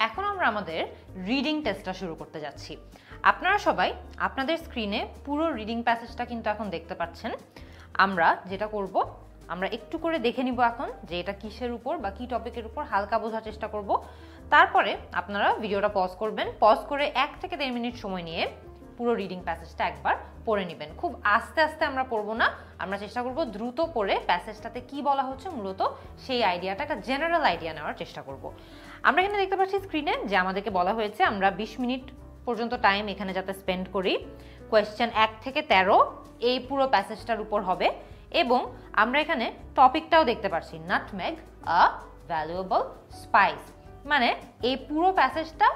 এখন আমরা আমাদের রিডিং টেস্টটা শুরু করতে যাচ্ছি। আপনারা সবাই আপনাদের স্ক্রিনে পুরো রিডিং প্যাসেজটা কিন্তু এখন দেখতে পাচ্ছেন। আমরা যেটা করব, আমরা একটু করে দেখে নিব এখন যে এটা কিসের উপর বা কি টপিকের উপর, হালকা বোঝার চেষ্টা করব। তারপরে আপনারা ভিডিওটা পজ করবেন, পজ করে 1 থেকে 1.5 মিনিট সময় নিয়ে পুরো রিডিং প্যাসেজটা একবার পড়ে নেবেন। খুব আস্তে আস্তে আমরা পড়বো না, আমরা চেষ্টা করব দ্রুত পড়ে প্যাসেজটাতে কি বলা হচ্ছে মূলত সেই আইডিয়াটা, একটা জেনারেল আইডিয়া নেওয়ার চেষ্টা করব। আমরা এখানে দেখতে পাচ্ছি স্ক্রিনে যে আমাদেরকে বলা হয়েছে আমরা 20 মিনিট পর্যন্ত টাইম এখানে যাতে স্পেন্ড করি। কোয়েশ্চেন 1 থেকে 13 এই পুরো প্যাসেজটার উপর হবে এবং আমরা এখানে টপিকটাও দেখতে পাচ্ছি, নাটমেগ আ ভ্যালুয়েবল স্পাইস, মানে এই পুরো প্যাসেজটা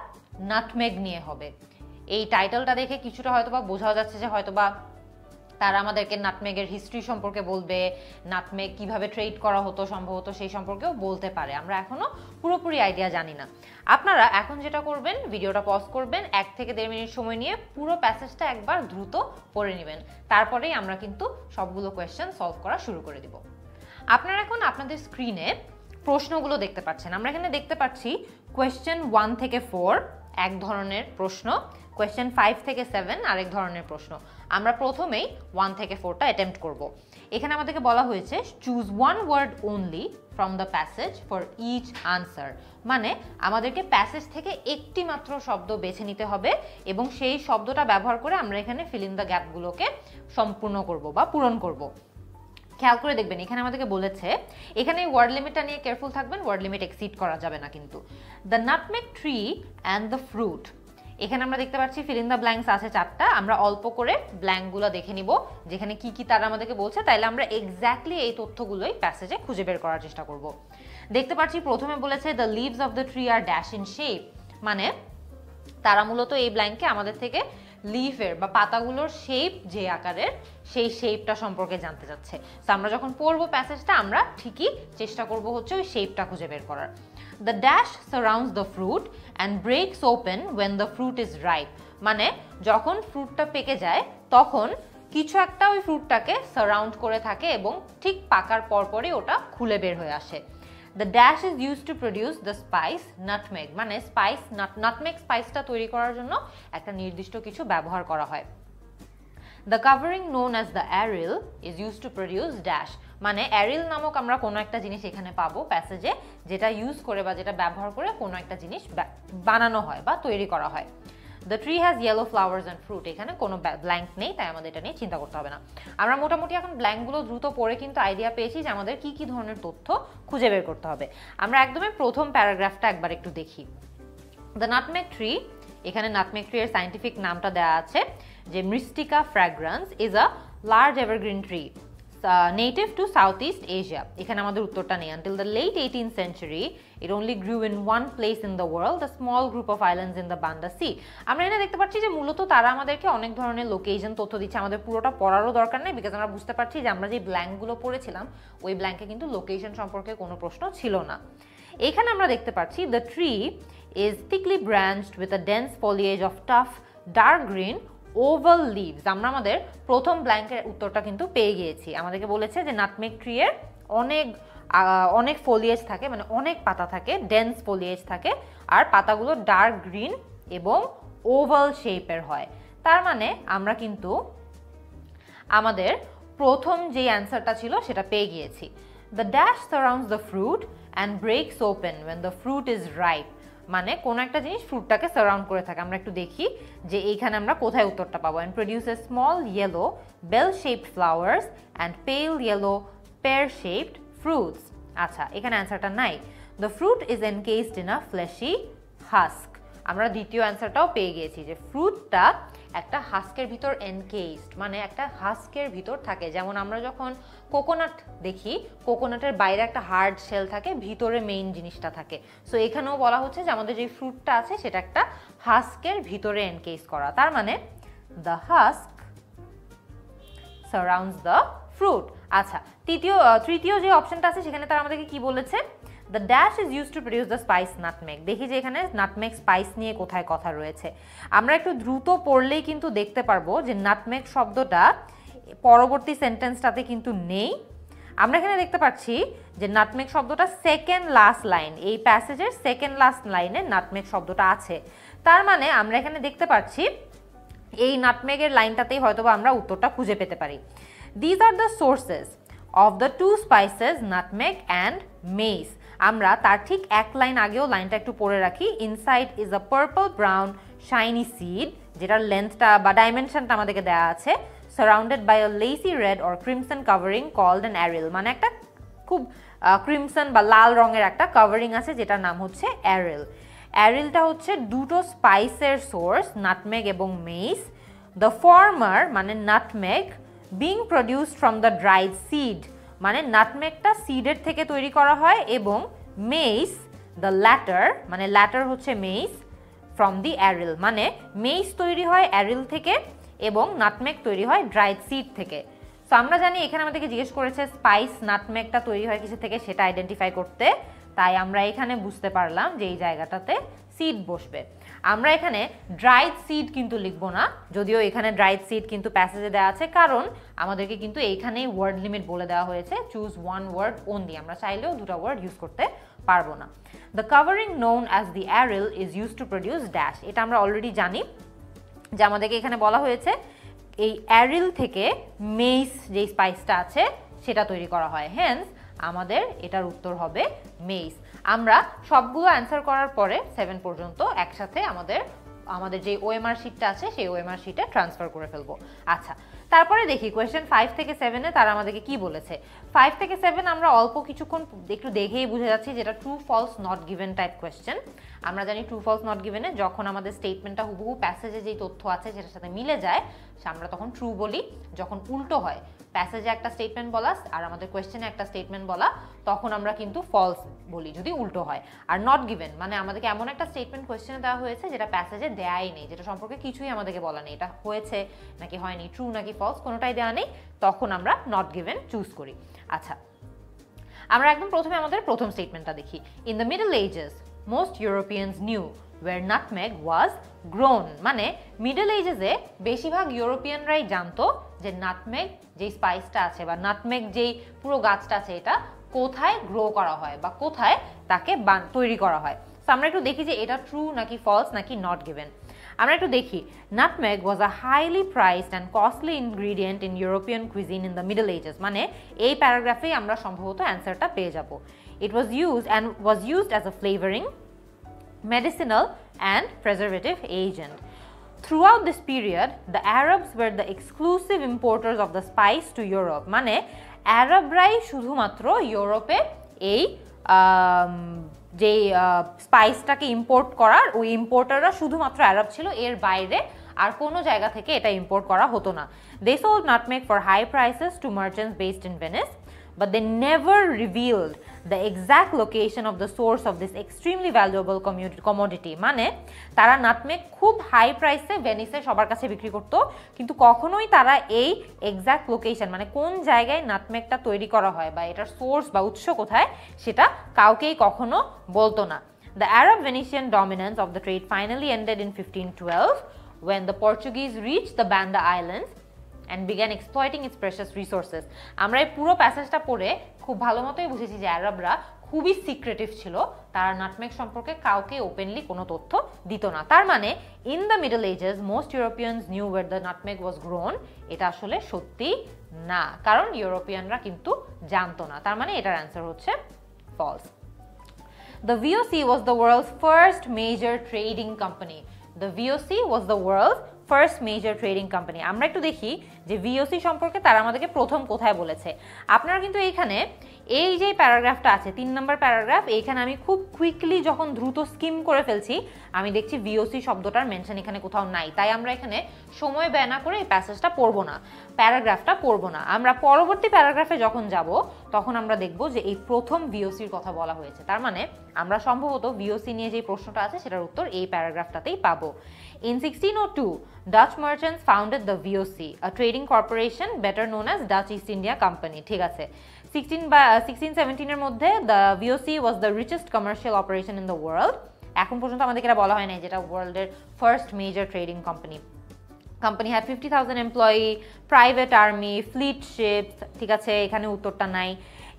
নাটমেগ নিয়ে হবে। এই টাইটেলটা দেখে কিছুটা হয়তোবা বোঝা যাচ্ছে যে হয়তোবা তারা আমাদেরকে নাটমেগের হিস্ট্রি সম্পর্কে বলবে, নাটমেগ কিভাবে ট্রেড করা হতো সম্ভবত সেই সম্পর্কেও বলতে পারে। আমরা এখনো পুরোপুরি আইডিয়া জানি না। আপনারা এখন যেটা করবেন, ভিডিওটা পজ করবেন, 1 থেকে 1.5 মিনিট সময় নিয়ে পুরো প্যাসেজটা একবার দ্রুত পড়ে নেবেন। তারপরেই আমরা কিন্তু সবগুলো কোয়েশ্চেন সলভ করা শুরু করে দিব। আপনারা এখন আপনাদের স্ক্রিনে প্রশ্নগুলো দেখতে পাচ্ছেন। আমরা এখানে দেখতে পাচ্ছি কোয়েশ্চেন 1 থেকে 4 এক ধরনের প্রশ্ন, কোয়েশ্চেন 5 থেকে 7 আরেক ধরনের প্রশ্ন। আমরা প্রথমেই 1 থেকে 4টা অ্যাটেম্প্ট করব। এখানে আমাদেরকে বলা হয়েছে choose one word only from the passage for each answer, মানে আমাদেরকে প্যাসেজ থেকে একটি মাত্র শব্দ বেছে নিতে হবে এবং সেই শব্দটা ব্যবহার করে আমরা এখানে ফিল ইন দ্য গ্যাপগুলোকে সম্পূর্ণ করব বা পূরণ করব। খেয়াল করে দেখবেন এখানে আমাদেরকে বলেছে, এখানে ওয়ার্ড লিমিটটা নিয়ে কেয়ারফুল থাকবেন, ওয়ার্ড লিমিট এক্সিড করা যাবে না কিন্তু। The nutmeg tree and the fruit, এখানে আমরা দেখতে পাচ্ছি ফিল ইন দ্য ব্ল্যাঙ্কস আছে 4টা। আমরা অল্প করে ব্ল্যাঙ্কগুলো দেখে নিব যেখানে কি কি তারা আমাদেরকে বলছে, তাইলে আমরা এক্স্যাক্টলি এই তথ্যগুলোই প্যাসেজে খুঁজে বের করার চেষ্টা করব। দেখতে পাচ্ছি প্রথমে বলেছে the leaves of the tree আর ড্যাশ ইন শেপ, মানে তারা মূলত এই ব্ল্যাঙ্কে আমাদের থেকে লিফের বা পাতাগুলোর শেপ যে আকারের, সেই শেপটা সম্পর্কে জানতে চাচ্ছে। তো আমরা যখন পড়বো প্যাসেজটা আমরা ঠিকই চেষ্টা করব হচ্ছে ওই শেপটা খুঁজে বের করার। The dash surrounds the fruit and breaks open when the fruit is ripe, মানে যখন ফ্রুটটা পেকে যায় তখন কিছু একটা ওই ফ্রুটটাকে সারাউন্ড করে থাকে এবং ঠিক পাকার পরপরই ওটা খুলে বের হয়ে আসে। The dash is used to produce the spice nutmeg, মানে স্পাইস নাটমেগ স্পাইসটা তৈরি করার জন্য একটা নির্দিষ্ট কিছু ব্যবহার করা হয়। The covering known as the aril is used to produce dash, মানে অ্যারিল নামক আমরা কোনো একটা জিনিস এখানে পাবো প্যাসেজে যেটা ইউজ করে বা যেটা ব্যবহার করে কোনো একটা জিনিস বানানো হয় বা তৈরি করা হয়। The tree has yellow flowers and fruit, এখানে কোনো ব্ল্যাঙ্ক নেই তাই আমাদের এটা নিয়ে চিন্তা করতে হবে না। আমরা মোটামুটি এখন ব্ল্যাঙ্কগুলো দ্রুত পড়ে কিন্তু আইডিয়া পেয়েছি যে আমাদের কি কি ধরনের তথ্য খুঁজে বের করতে হবে। আমরা একদমই প্রথম প্যারাগ্রাফটা একবার একটু দেখি। The nutmeg tree, এখানে নাটমেগ ট্রি এর সায়েন্টিফিক নামটা দেওয়া আছে যে মৃত্তিকা fragrance is a large evergreen tree native to Southeast Asia, এখানে আমাদের উত্তরটা নেই। Until the late 18th century it only grew in one place in the world, a small group of islands in the Banda Sea. আমরা এখানে দেখতে পাচ্ছি যে মূলত তারা আমাদেরকে অনেক ধরনের লোকেশন তথ্য দিচ্ছে। আমাদের পুরোটা পড়ারও দরকার নেই বিকজ আমরা বুঝতে পারছি যে আমরা যে ব্ল্যাঙ্কগুলো পড়েছিলাম ওই ব্ল্যাঙ্কে কিন্তু লোকেশন সম্পর্কে কোনো প্রশ্ন ছিল না। এখানে আমরা দেখতে পাচ্ছি the tree is thickly branched with a dense foliage of tough dark green oval leaves. আমরা আমাদের প্রথম ব্ল্যাঙ্কের উত্তরটা কিন্তু পেয়ে গিয়েছি। আমাদেরকে বলেছে যে নাটমেগ ট্রি এর অনেক ফলিয়েজ থাকে, মানে অনেক পাতা থাকে, ডেন্স ফলিয়েজ থাকে, আর পাতাগুলো ডার্ক গ্রিন এবং ওভাল শেপের হয়। তার মানে আমরা কিন্তু আমাদের প্রথম যে অ্যান্সারটা ছিল সেটা পেয়ে গিয়েছি। The dash surrounds the fruit and breaks open when the fruit is ripe, মানে কোনো একটা জিনিস ফ্রুটটাকে সারাউন্ড করে থাকে। আমরা একটু দেখি যে এইখানে আমরা কোথায় উত্তরটা পাবো। And produces small yellow bell shaped flowers and pale yellow pear shaped fruits. আচ্ছা, এখানে অ্যান্সারটা নাই। The fruit is encased in a fleshy husk, আমরা দ্বিতীয় অ্যান্সারটাও পেয়ে গিয়েছি যে ফ্রুটটা একটা হাস্কের ভিতর এনকেসড, মানে একটা হাস্কের ভিতর থাকে। যেমন আমরা যখন কোকোনাট দেখি, কোকোনাটের বাইরে একটা হার্ড শেল থাকে, ভিতরে মেইন জিনিসটা থাকে। সো এখানেও বলা হচ্ছে যে আমাদের যে ফ্রুটটা আছে সেটা একটা হাস্কের ভিতরে এনকেস করা। তার মানে the husk surrounds the fruit. আচ্ছা, তৃতীয় যে অপশনটা আছে সেখানে তারা আমাদেরকে কি বলেছে, the dash is use to produce the spice nutmeg. দেখি যে এখানে নাটমেগ স্পাইস নিয়ে কোথায় কথা রয়েছে। আমরা একটু দ্রুত পড়লেই কিন্তু দেখতে পারবো যে নাটমেগ শব্দটা পরবর্তী সেন্টেন্সটাতে কিন্তু নেই। আমরা এখানে দেখতে পাচ্ছি যে নাটমেগ শব্দটা সেকেন্ড লাস্ট লাইন, এই প্যাসেজের সেকেন্ড লাস্ট লাইনে নাটমেগ শব্দটা আছে। তার মানে আমরা এখানে দেখতে পাচ্ছি এই নাটমেগের লাইনটাতেই হয়তোবা আমরা উত্তরটা খুঁজে পেতে পারি। These are the sources of the two spices nutmeg and mace. আমরা তার ঠিক এক লাইন আগেও লাইনটা একটু পড়ে রাখি। Inside is a purple brown shiny seed, যেটার লেন্থটা বা ডাইমেনশনটা আমাদেরকে দেওয়া আছে, surrounded by a lacy red or crimson covering called an aril, মানে একটা খুব ক্রিমসন বা লাল রঙের একটা কভারিং আছে যেটার নাম হচ্ছে অ্যারিল। অ্যারিলটা হচ্ছে দুটো স্পাইসের সোর্স, নাটমেগ এবং মেইস। দ্য ফর্মার মানে nutmeg being produced from the dried seed, মানে নাটমেগটা সিডের থেকে তৈরি করা হয়, এবং মেইস দ্য ল্যাটার মানে ল্যাটার হচ্ছে মেইস ফ্রম দি অ্যারিল, মানে মেইস তৈরি হয় অ্যারিল থেকে এবং নাটমেগ তৈরি হয় ড্রাইড সিড থেকে। সো আমরা জানি এখানে আমাদেরকে জিজ্ঞেস করেছে স্পাইস নাটমেগটা তৈরি হয় কিছু থেকে, সেটা আইডেন্টিফাই করতে, তাই আমরা এখানে বুঝতে পারলাম যে এই জায়গাটাতে সিড বসবে। আমরা এখানে ড্রাইড সিড কিন্তু লিখবো না, যদিও এখানে ড্রাইড সিড কিন্তু প্যাসেজে দেওয়া আছে, কারণ আমাদেরকে কিন্তু এইখানেই ওয়ার্ড লিমিট বলে দেওয়া হয়েছে, চুজ ওয়ান ওয়ার্ড ওনলি, আমরা চাইলেও দুটো ওয়ার্ড ইউজ করতে পারবো না। The covering known as the aril is use to produce dash, এটা আমরা অলরেডি জানি যে আমাদেরকে এখানে বলা হয়েছে এই অ্যারিল থেকে মেইস যে স্পাইসটা আছে সেটা তৈরি করা হয়, হেন্স আমাদের এটার উত্তর হবে মেইস। আমরা সবগুলো অ্যান্সার করার পরে 7 পর্যন্ত একসাথে আমাদের যে ওএমআর শিটটা আছে সেই ওএমআর শিটে ট্রান্সফার করে ফেলবো। আচ্ছা, তারপরে দেখি কোয়েশ্চেন 5 থেকে 7-এ তারা আমাদেরকে কি বলেছে। 5 থেকে 7 আমরা অল্প কিছুক্ষণ একটু দেখেই বুঝে যাচ্ছি যেটা true false not given type question. আমরা জানি ট্রু ফলস নট গিভেনে যখন আমাদের স্টেটমেন্টটা হুবহু প্যাসেজে যেই তথ্য আছে সেটার সাথে মিলে যায় আমরা তখন ট্রু বলি, যখন উল্টো হয় প্যাসেজে একটা স্টেটমেন্ট বলা আর আমাদের কোয়েশ্চেনে একটা স্টেটমেন্ট বলা তখন আমরা কিন্তু ফলস বলি যদি উল্টো হয়। আর নট গিভেন মানে আমাদেরকে এমন একটা স্টেটমেন্ট কোয়েশ্চেনে দেওয়া হয়েছে যেটা প্যাসেজে দেয়াই নেই, যেটা সম্পর্কে কিছুই আমাদেরকে বলা নেই, এটা হয়েছে নাকি হয়নি, ট্রু নাকি ফলস কোনোটাই দেওয়া নেই, তখন আমরা নট গিভেন চুজ করি। আচ্ছা, আমরা একদম প্রথমে আমাদের প্রথম স্টেটমেন্টটা দেখি। In the middle ages most Europeans knew where nutmeg was grown, মানে মিডল এজেসে বেশিরভাগ ইউরোপিয়ানরাই জানতো যে নাটমেগ যে স্পাইসটা আছে বা নাটমেগ যেই পুরো গাছটা আছে এটা কোথায় গ্রো করা হয় বা কোথায় তাকে তৈরি করা হয়। সো আমরা একটু দেখি যে এটা ট্রু নাকি ফলস নাকি নট গিভেন। আমরা একটু দেখি, nutmeg was a highly priced and costly ingredient in European cuisine in the middle ages, মানে এই প্যারাগ্রাফেই আমরা সম্ভবত অ্যান্সারটা পেয়ে যাব। It was used as a flavouring, medicinal and preservative agent. Throughout this period, the Arabs were the exclusive importers of the spice to Europe, মানে আরবরাই শুধুমাত্র ইউরোপে এই যে স্পাইসটাকে ইম্পোর্ট করার ওই ইম্পোর্টাররা শুধুমাত্র আরব ছিল, এর বাইরে আর কোনো জায়গা থেকে এটা ইম্পোর্ট করা হতো না। They sold nutmeg for high prices to merchants based in Venice, but they never revealed the exact location of the source of this extremely valuable commodity, মানে তারা নাটমেগ খুব হাই প্রাইসে ভেনিসে সবার কাছে বিক্রি করতো, কিন্তু কখনোই তারা এই এক্সাক্ট লোকেশন মানে কোন জায়গায় নাটমেগটা তৈরি করা হয় বা এটার সোর্স বা উৎস কোথায় সেটা কাউকেই কখনো বলতো না। The Arab-Venetian dominance of the trade finally ended in 1512 when the Portuguese reached the Banda Islands and began exploiting its precious resources. আমরা এই পুরো প্যাসেজটা পড়ে খুব ভালো মতোই বুঝেছি যে আরবরা খুবই সিক্রেটিভ ছিল, তারা নাটমেগ সম্পর্কে কাউকে ওপেনলি কোনো তথ্য দিত না। তার মানে in the middle ages most Europeans knew where the nutmeg was grown, এটা আসলে সত্যি না, কারণ ইউরোপিয়ানরা কিন্তু জানতো না, তার মানে এটার অ্যান্সার হচ্ছে false. The VOC was the world's first major trading company. The VOC was the world's first major trading company. আমরা একটু দেখি যে ভিওসি সম্পর্কে তারা আমাদেরকে প্রথম কোথায় বলেছে। আপনারা কিন্তু এইখানে এই যে প্যারাগ্রাফটা আছে 3 নম্বর প্যারাগ্রাফ, এইখানে আমি খুব কুইকলি যখন দ্রুত স্কিম করে ফেলছি আমি দেখছি ভিওসি শব্দটার মেনশন এখানে কোথাও নাই, তাই আমরা এখানে সময় ব্যয় না করে এই প্যাসেজটা পড়বো না, প্যারাগ্রাফটা পড়বো না। আমরা পরবর্তী প্যারাগ্রাফে যখন যাব তখন আমরা দেখব যে এই প্রথম ভিওসির কথা বলা হয়েছে, তার মানে আমরা সম্ভবত ভিওসি নিয়ে যে প্রশ্নটা আছে সেটার উত্তর এই প্যারাগ্রাফটাতেই পাবো। In 1602, Dutch merchants founded the VOC, a trading corporation better known as Dutch East India Company. ঠিক আছে, 1617 এর মধ্যে the VOC was the richest commercial operation in the world. এখন পর্যন্ত আমাদের এটা বলা হয় না যেটা ওয়ার্ল্ডের first major trading company. Company had 50,000 employee, private army, fleet ships, ঠিক আছে, এখানে উত্তরটা নাই।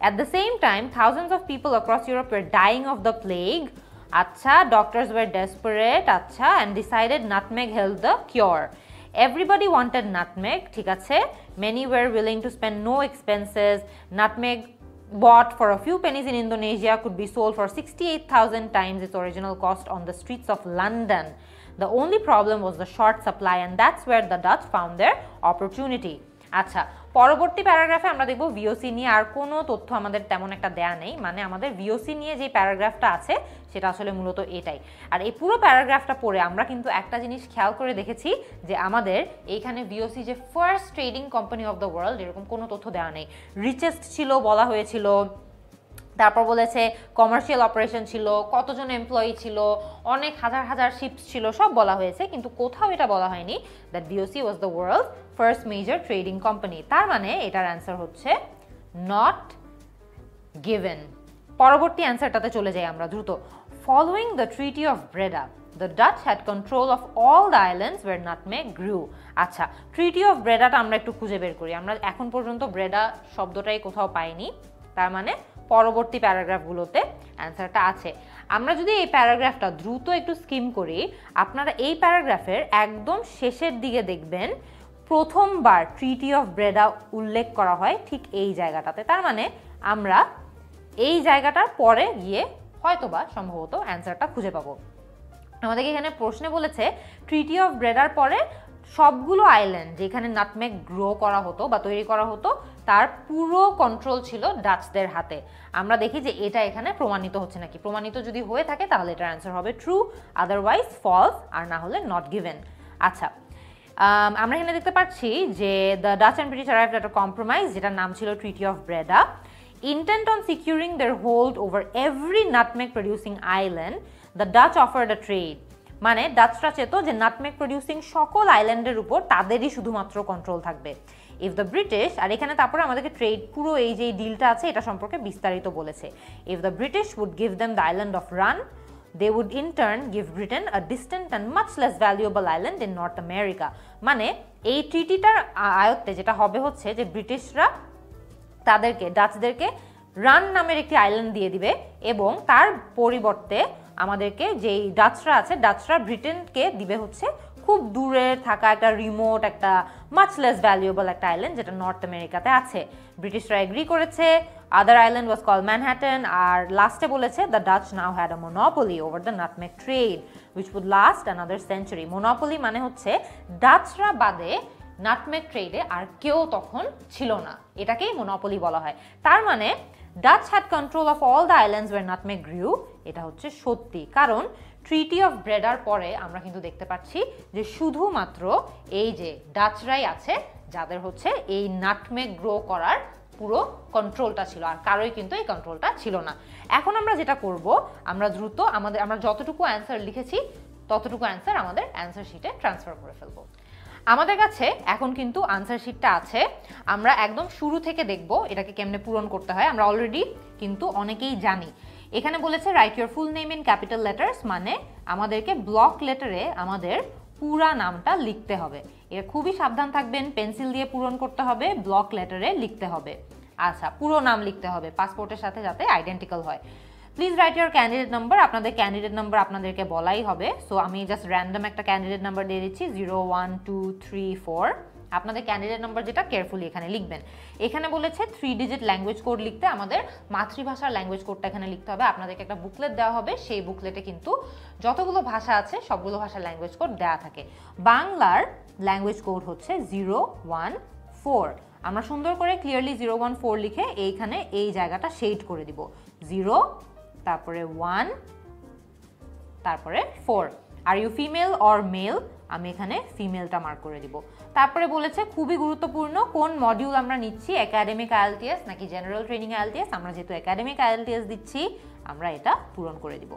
At the same time, thousands of people across Europe were dying of the plague. আচ্ছা, doctors were desperate, আচ্ছা, and decided nutmeg held the cure. Everybody wanted nutmeg, ঠিক আছে, many were willing to spend no expenses. Nutmeg bought for a few pennies in Indonesia could be sold for 68,000 times its original cost on the streets of London. The only problem was the short supply, and that's where the Dutch found their opportunity. আচ্ছা, পরবর্তী প্যারাগ্রাফে আমরা দেখব VOC নিয়ে আর কোনো তথ্য আমাদের তেমন একটা দেয়া নেই, মানে আমাদের ভিওসি নিয়ে যে প্যারাগ্রাফটা আছে সেটা আসলে মূলত এটাই। আর এই পুরো প্যারাগ্রাফটা পড়ে আমরা কিন্তু একটা জিনিস খেয়াল করে দেখেছি যে আমাদের এইখানে ভিওসি যে first trading company of the world এরকম কোনো তথ্য দেওয়া নেই। রিচেস্ট ছিল বলা হয়েছিল, তারপর বলেছে কমার্শিয়াল অপারেশন ছিল, কতজন এমপ্লয়ি ছিল, অনেক হাজার হাজার শিপস ছিল, সব বলা হয়েছে, কিন্তু কোথাও এটা বলা হয়নি that VOC was the world first major trading company. তার মানে এটার অ্যান্সার হচ্ছে নট গিভেন। পরবর্তী অ্যান্সারটাতে চলে যাই আমরা দ্রুত। Following the treaty of Breda, the Dutch had control of all the islands where nutmeg grew. আচ্ছা, ট্রিটি অফ ব্রেডাটা আমরা একটু খুঁজে বের করি। আমরা এখন পর্যন্ত ব্রেডা শব্দটাই কোথাও পাইনি, তার মানে পরবর্তী প্যারাগ্রাফগুলোতে অ্যান্সারটা আছে। আমরা যদি এই প্যারাগ্রাফটা দ্রুত একটু স্কিম করি, আপনারা এই প্যারাগ্রাফের একদম শেষের দিকে দেখবেন প্রথমবার ট্রিটি অফ ব্রেডা উল্লেখ করা হয় ঠিক এই জায়গাটাতে। তার মানে আমরা এই জায়গাটার পরে গিয়ে হয়তোবা সম্ভবত অ্যান্সারটা খুঁজে পাবো। আমাদেরকে এখানে প্রশ্নে বলেছে ট্রিটি অফ ব্রেডার পরে সবগুলো আইল্যান্ড যেখানে নাটমেগ গ্রো করা হতো বা তৈরি করা হতো তার পুরো কন্ট্রোল ছিল ডাচদের হাতে। আমরা দেখি যে এটা এখানে প্রমাণিত হচ্ছে নাকি। প্রমাণিত যদি হয়ে থাকে তাহলে এটার অ্যান্সার হবে ট্রু, আদারওয়াইজ ফলস, আর না হলে নট গিভেন। আচ্ছা, আমরা এখানে দেখতে পাচ্ছি যে the Dutch and British arrived at a compromise, যেটার নাম ছিল treaty of Breda. Intent on securing their hold over every nutmeg producing island, the Dutch offered a trade. মানে ডাচরা চেত যে নাটমেগ প্রডিউসিং সকল আইল্যান্ডের উপর তাদেরই শুধুমাত্র কন্ট্রোল থাকবে। ইফ দ্য ব্রিটিশ, আর এখানে তারপরে আমাদেরকে ট্রেড পুরো এই যে ডিলটা আছে এটা সম্পর্কে বিস্তারিত বলেছে। If the British would give them the island of Run, they would in turn give Britain a distant and much less valuable island in North America. মানে এই ট্রিটিটার আয়ত্তে যেটা হবে হচ্ছে যে ব্রিটিশরা তাদেরকে ডাচদেরকে রান নামের একটি আইল্যান্ড দিয়ে দিবে এবং তার পরিবর্তে আমাদেরকে যেই ডাচরা আছে ডাচরা ব্রিটেনকে দিবে হচ্ছে খুব দূরে থাকা একটা রিমোট একটা মাচ লেস ভ্যালুয়েবল একটা আইল্যান্ড যেটা নর্থ আমেরিকাতে আছে। ব্রিটিশরা এগ্রি করেছে। Other island was call Manhattan. আর লাস্টে বলেছে the Dutch now had a monopoly over the nutmeg trade which would last another century. Monopoly মানে হচ্ছে ডাচরা বাদে নাটমেগ ট্রেডে আর কেউ তখন ছিল না, এটাকেই মোনোপলি বলা হয়। তার মানে Dutch had control of all the islands where nutmeg grew, এটা হচ্ছে সত্যি। কারণ ট্রিটি অফ ব্রেডার পরে আমরা কিন্তু দেখতে পাচ্ছি যে শুধুমাত্র এই যে ডাচরাই আছে যাদের হচ্ছে এই নাটমেগ গ্রো করার পুরো কন্ট্রোলটা ছিল, আর কারোই কিন্তু এই কন্ট্রোলটা ছিল না। এখন আমরা যেটা করব, আমরা দ্রুত আমরা যতটুকু অ্যান্সার লিখেছি ততটুকু অ্যান্সার আমাদের অ্যান্সার শিটে ট্রান্সফার করে ফেলবো। আমাদের কাছে এখন কিন্তু আনসার শিটটা আছে। আমরা একদম শুরু থেকে দেখব এটাকে কেমনে পূরণ করতে হয়। আমরা অলরেডি কিন্তু অনেকেই জানি। এখানে বলেছে right your full name in capital letters, মানে আমাদেরকে ব্লক লেটারে আমাদের পুরা নামটা লিখতে হবে। এটা খুবই সাবধান থাকবেন, পেন্সিল দিয়ে পূরণ করতে হবে, ব্লক লেটারে লিখতে হবে। আচ্ছা, পুরো নাম লিখতে হবে পাসপোর্টের সাথে যাতে আইডেন্টিক্যাল হয়। Please write your candidate number. আপনাদের ক্যান্ডিডেট নাম্বার আপনাদেরকে বলাই হবে। সো আমি জাস্ট র্যান্ডম একটা ক্যান্ডিডেট নাম্বার দিয়ে দিচ্ছি 01234। আপনাদের ক্যান্ডিডেট নাম্বার যেটা কেয়ারফুলি এখানে লিখবেন। এখানে বলেছে 3 ডিজিট ল্যাঙ্গুয়েজ কোড লিখতে, আমাদের মাতৃভাষার ল্যাঙ্গুয়েজ কোডটা এখানে লিখতে হবে। আপনাদেরকে একটা বুকলেট দেওয়া হবে, সেই বুকলেটে কিন্তু যতগুলো ভাষা আছে সবগুলো ভাষার ল্যাঙ্গুয়েজ কোড দেওয়া থাকে। বাংলার ল্যাঙ্গুয়েজ কোড হচ্ছে 014। আমরা সুন্দর করে ক্লিয়ারলি 014 লিখে এইখানে এই জায়গাটা শেড করে দিব। 0 তারপরে 1 তারপরে 4। Are you female or male, আমি এখানে ফিমেলটা মার্ক করে দিব। তারপরে বলেছে খুবই গুরুত্বপূর্ণ কোন মডিউল আমরা নিচ্ছি, একাডেমিক আইএলটিএস নাকি জেনারেল ট্রেনিং আইএলটিএস। আমরা যেহেতু একাডেমিক আইএলটিএস দিচ্ছি আমরা এটা পূরণ করে দিব।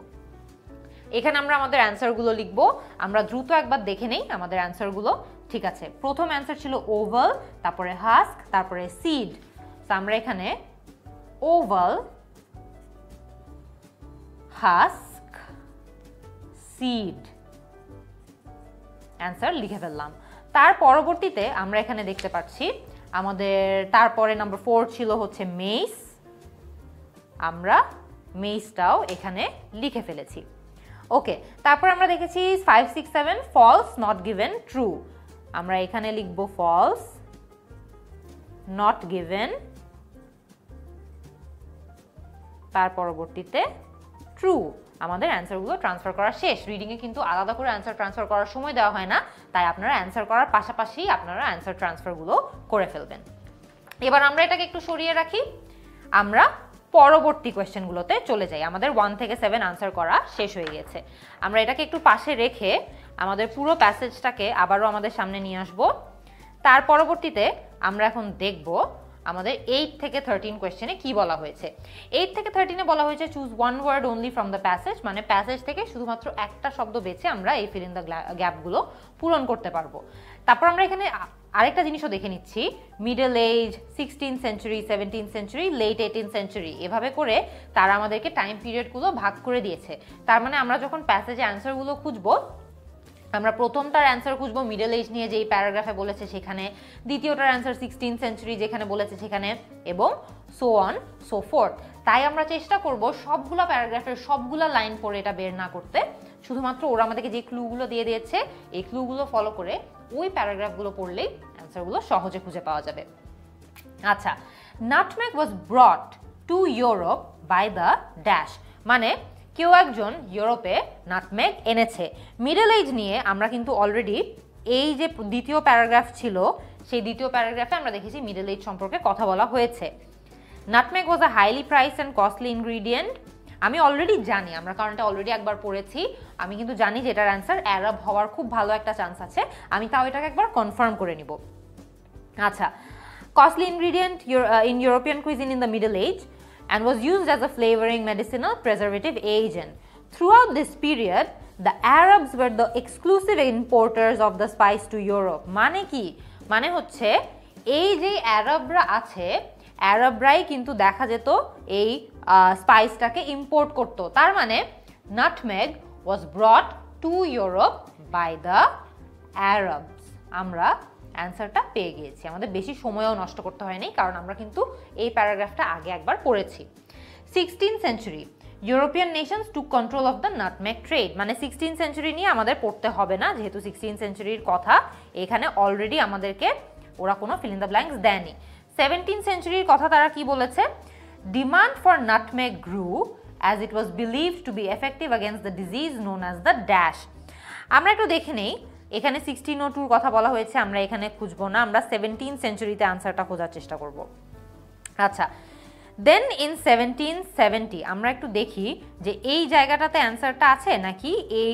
এখানে আমরা আমাদের অ্যান্সারগুলো লিখব। আমরা দ্রুত একবার দেখে নেই আমাদের অ্যান্সারগুলো। ঠিক আছে, প্রথম অ্যান্সার ছিল ওভাল, তারপরে হাস্ক, তারপরে সিড। তো আমরা এখানে ওভাল, হাস্ক, সিড অ্যান্সার লিখে ফেললাম। তার পরবর্তীতে আমরা এখানে দেখতে পাচ্ছি আমাদের তারপরে নাম্বার 4 ছিল হচ্ছে মেইস, আমরা মেইসটাও এখানে লিখে ফেলেছি। ওকে, তারপর আমরা দেখেছি 5, 6, 7 ফলস, নট গিভেন, ট্রু। আমরা এখানে লিখব ফলস, নট গিভেন, তার পরবর্তীতে ট্রু। আমাদের অ্যান্সারগুলো ট্রান্সফার করা শেষ। রিডিংয়ে কিন্তু আলাদা করে অ্যান্সার ট্রান্সফার করার সময় দেওয়া হয় না, তাই আপনারা অ্যান্সার করার পাশাপাশি আপনারা অ্যান্সার ট্রান্সফারগুলো করে ফেলবেন। এবার আমরা এটাকে একটু সরিয়ে রাখি, আমরা পরবর্তী কোয়েশ্চেনগুলোতে চলে যাই। আমাদের 1 থেকে 7 আনসার করা শেষ হয়ে গেছে। আমরা এটাকে একটু পাশে রেখে আমাদের পুরো প্যাসেজটাকে আবারও আমাদের সামনে নিয়ে আসব। তার পরবর্তীতে আমরা এখন দেখব আমাদের 8 থেকে 13 কোয়েশ্চেনে কি বলা হয়েছে। 8 থেকে 13-এ বলা হয়েছে choose one word only from the passage, মানে প্যাসেজ থেকে শুধুমাত্র একটা শব্দ বেছে আমরা এই ফিল ইন দ্য গ্যাপগুলো পূরণ করতে পারবো। তারপর আমরা এখানে আরেকটা জিনিসও দেখে নিচ্ছি, middle age, 16th century, 17th century, late 18th century, এভাবে করে তারা আমাদেরকে টাইম পিরিয়ডগুলো ভাগ করে দিয়েছে। তার মানে আমরা যখন প্যাসেজে অ্যান্সারগুলো খুঁজবো, আমরা প্রথমটার অ্যান্সার খুঁজবো মিডল এজ নিয়ে, যেই প্যারাগ্রাফে বলেছে সেখানে, দ্বিতীয়টার অ্যান্সার 16th সেঞ্চুরি যেখানে বলেছে সেখানে, এবং সো অন সো ফোর্থ। তাই আমরা চেষ্টা করব সবগুলা প্যারাগ্রাফের সবগুলা লাইন পড়ে এটা বের না করতে, শুধুমাত্র ওরা আমাদেরকে যে ক্লুগুলো দিয়ে দিয়েছে এই ক্লুগুলো ফলো করে ওই প্যারাগ্রাফগুলো পড়লেই অ্যান্সারগুলো সহজে খুঁজে পাওয়া যাবে। আচ্ছা, nutmeg was brought to Europe by the dash, মানে কেউ একজন ইউরোপে নাটমেগ এনেছে। মিডল এজ নিয়ে আমরা কিন্তু অলরেডি এই যে দ্বিতীয় প্যারাগ্রাফ ছিল সেই দ্বিতীয় প্যারাগ্রাফে আমরা দেখেছি মিডল এজ সম্পর্কে কথা বলা হয়েছে। Nutmeg was a highly price and costly ingredient, আমি অলরেডি জানি, আমরা কারণ এটা অলরেডি একবার পড়েছি, আমি কিন্তু জানি যে এটার অ্যান্সার অ্যারাব হওয়ার খুব ভালো একটা চান্স আছে, আমি তাও এটাকে একবার কনফার্ম করে নিব। আচ্ছা, costly ingredient in European cuisine in the Middle Age and was used as a flavoring, medicinal, preservative agent. Throughout this period, the Arabs were the exclusive importers of the spice to Europe. মানে কি? মানে হচ্ছে এই যে আরবরা আছে, আরবরাই কিন্তু দেখা যেত এই স্পাইসটাকে ইম্পোর্ট করতো। তার মানে nutmeg was brought to Europe by the Arabs. আমরা অ্যান্সারটা পেয়ে গিয়েছি, আমাদের বেশি সময়ও নষ্ট করতে হয়নি কারণ আমরা কিন্তু এই প্যারাগ্রাফটা আগে একবার পড়েছি। 16th century, European Nations took control of the nutmeg trade, মানে 16th সেঞ্চুরি নিয়ে আমাদের পড়তে হবে না, যেহেতু 16th সেঞ্চুরির কথা এখানে অলরেডি আমাদেরকে ওরা কোনো ফিল ইন দ্য ব্ল্যাঙ্কস দেয়নি। 17th সেঞ্চুরির কথা তারা কি বলেছে, demand for nutmeg grew as it was believed to be effective against the disease known as the dash. আমরা একটু দেখে নেই, এখানে 1602 কথা বলা হয়েছে, আমরা এখানে খুঁজবো না, আমরা 17th সেঞ্চুরিতে আনসারটা খোঁজার চেষ্টা করব। আচ্ছা, দেন ইন 1770 আমরা একটু দেখি যে এই জায়গাটাতে অ্যান্সারটা আছে নাকি এই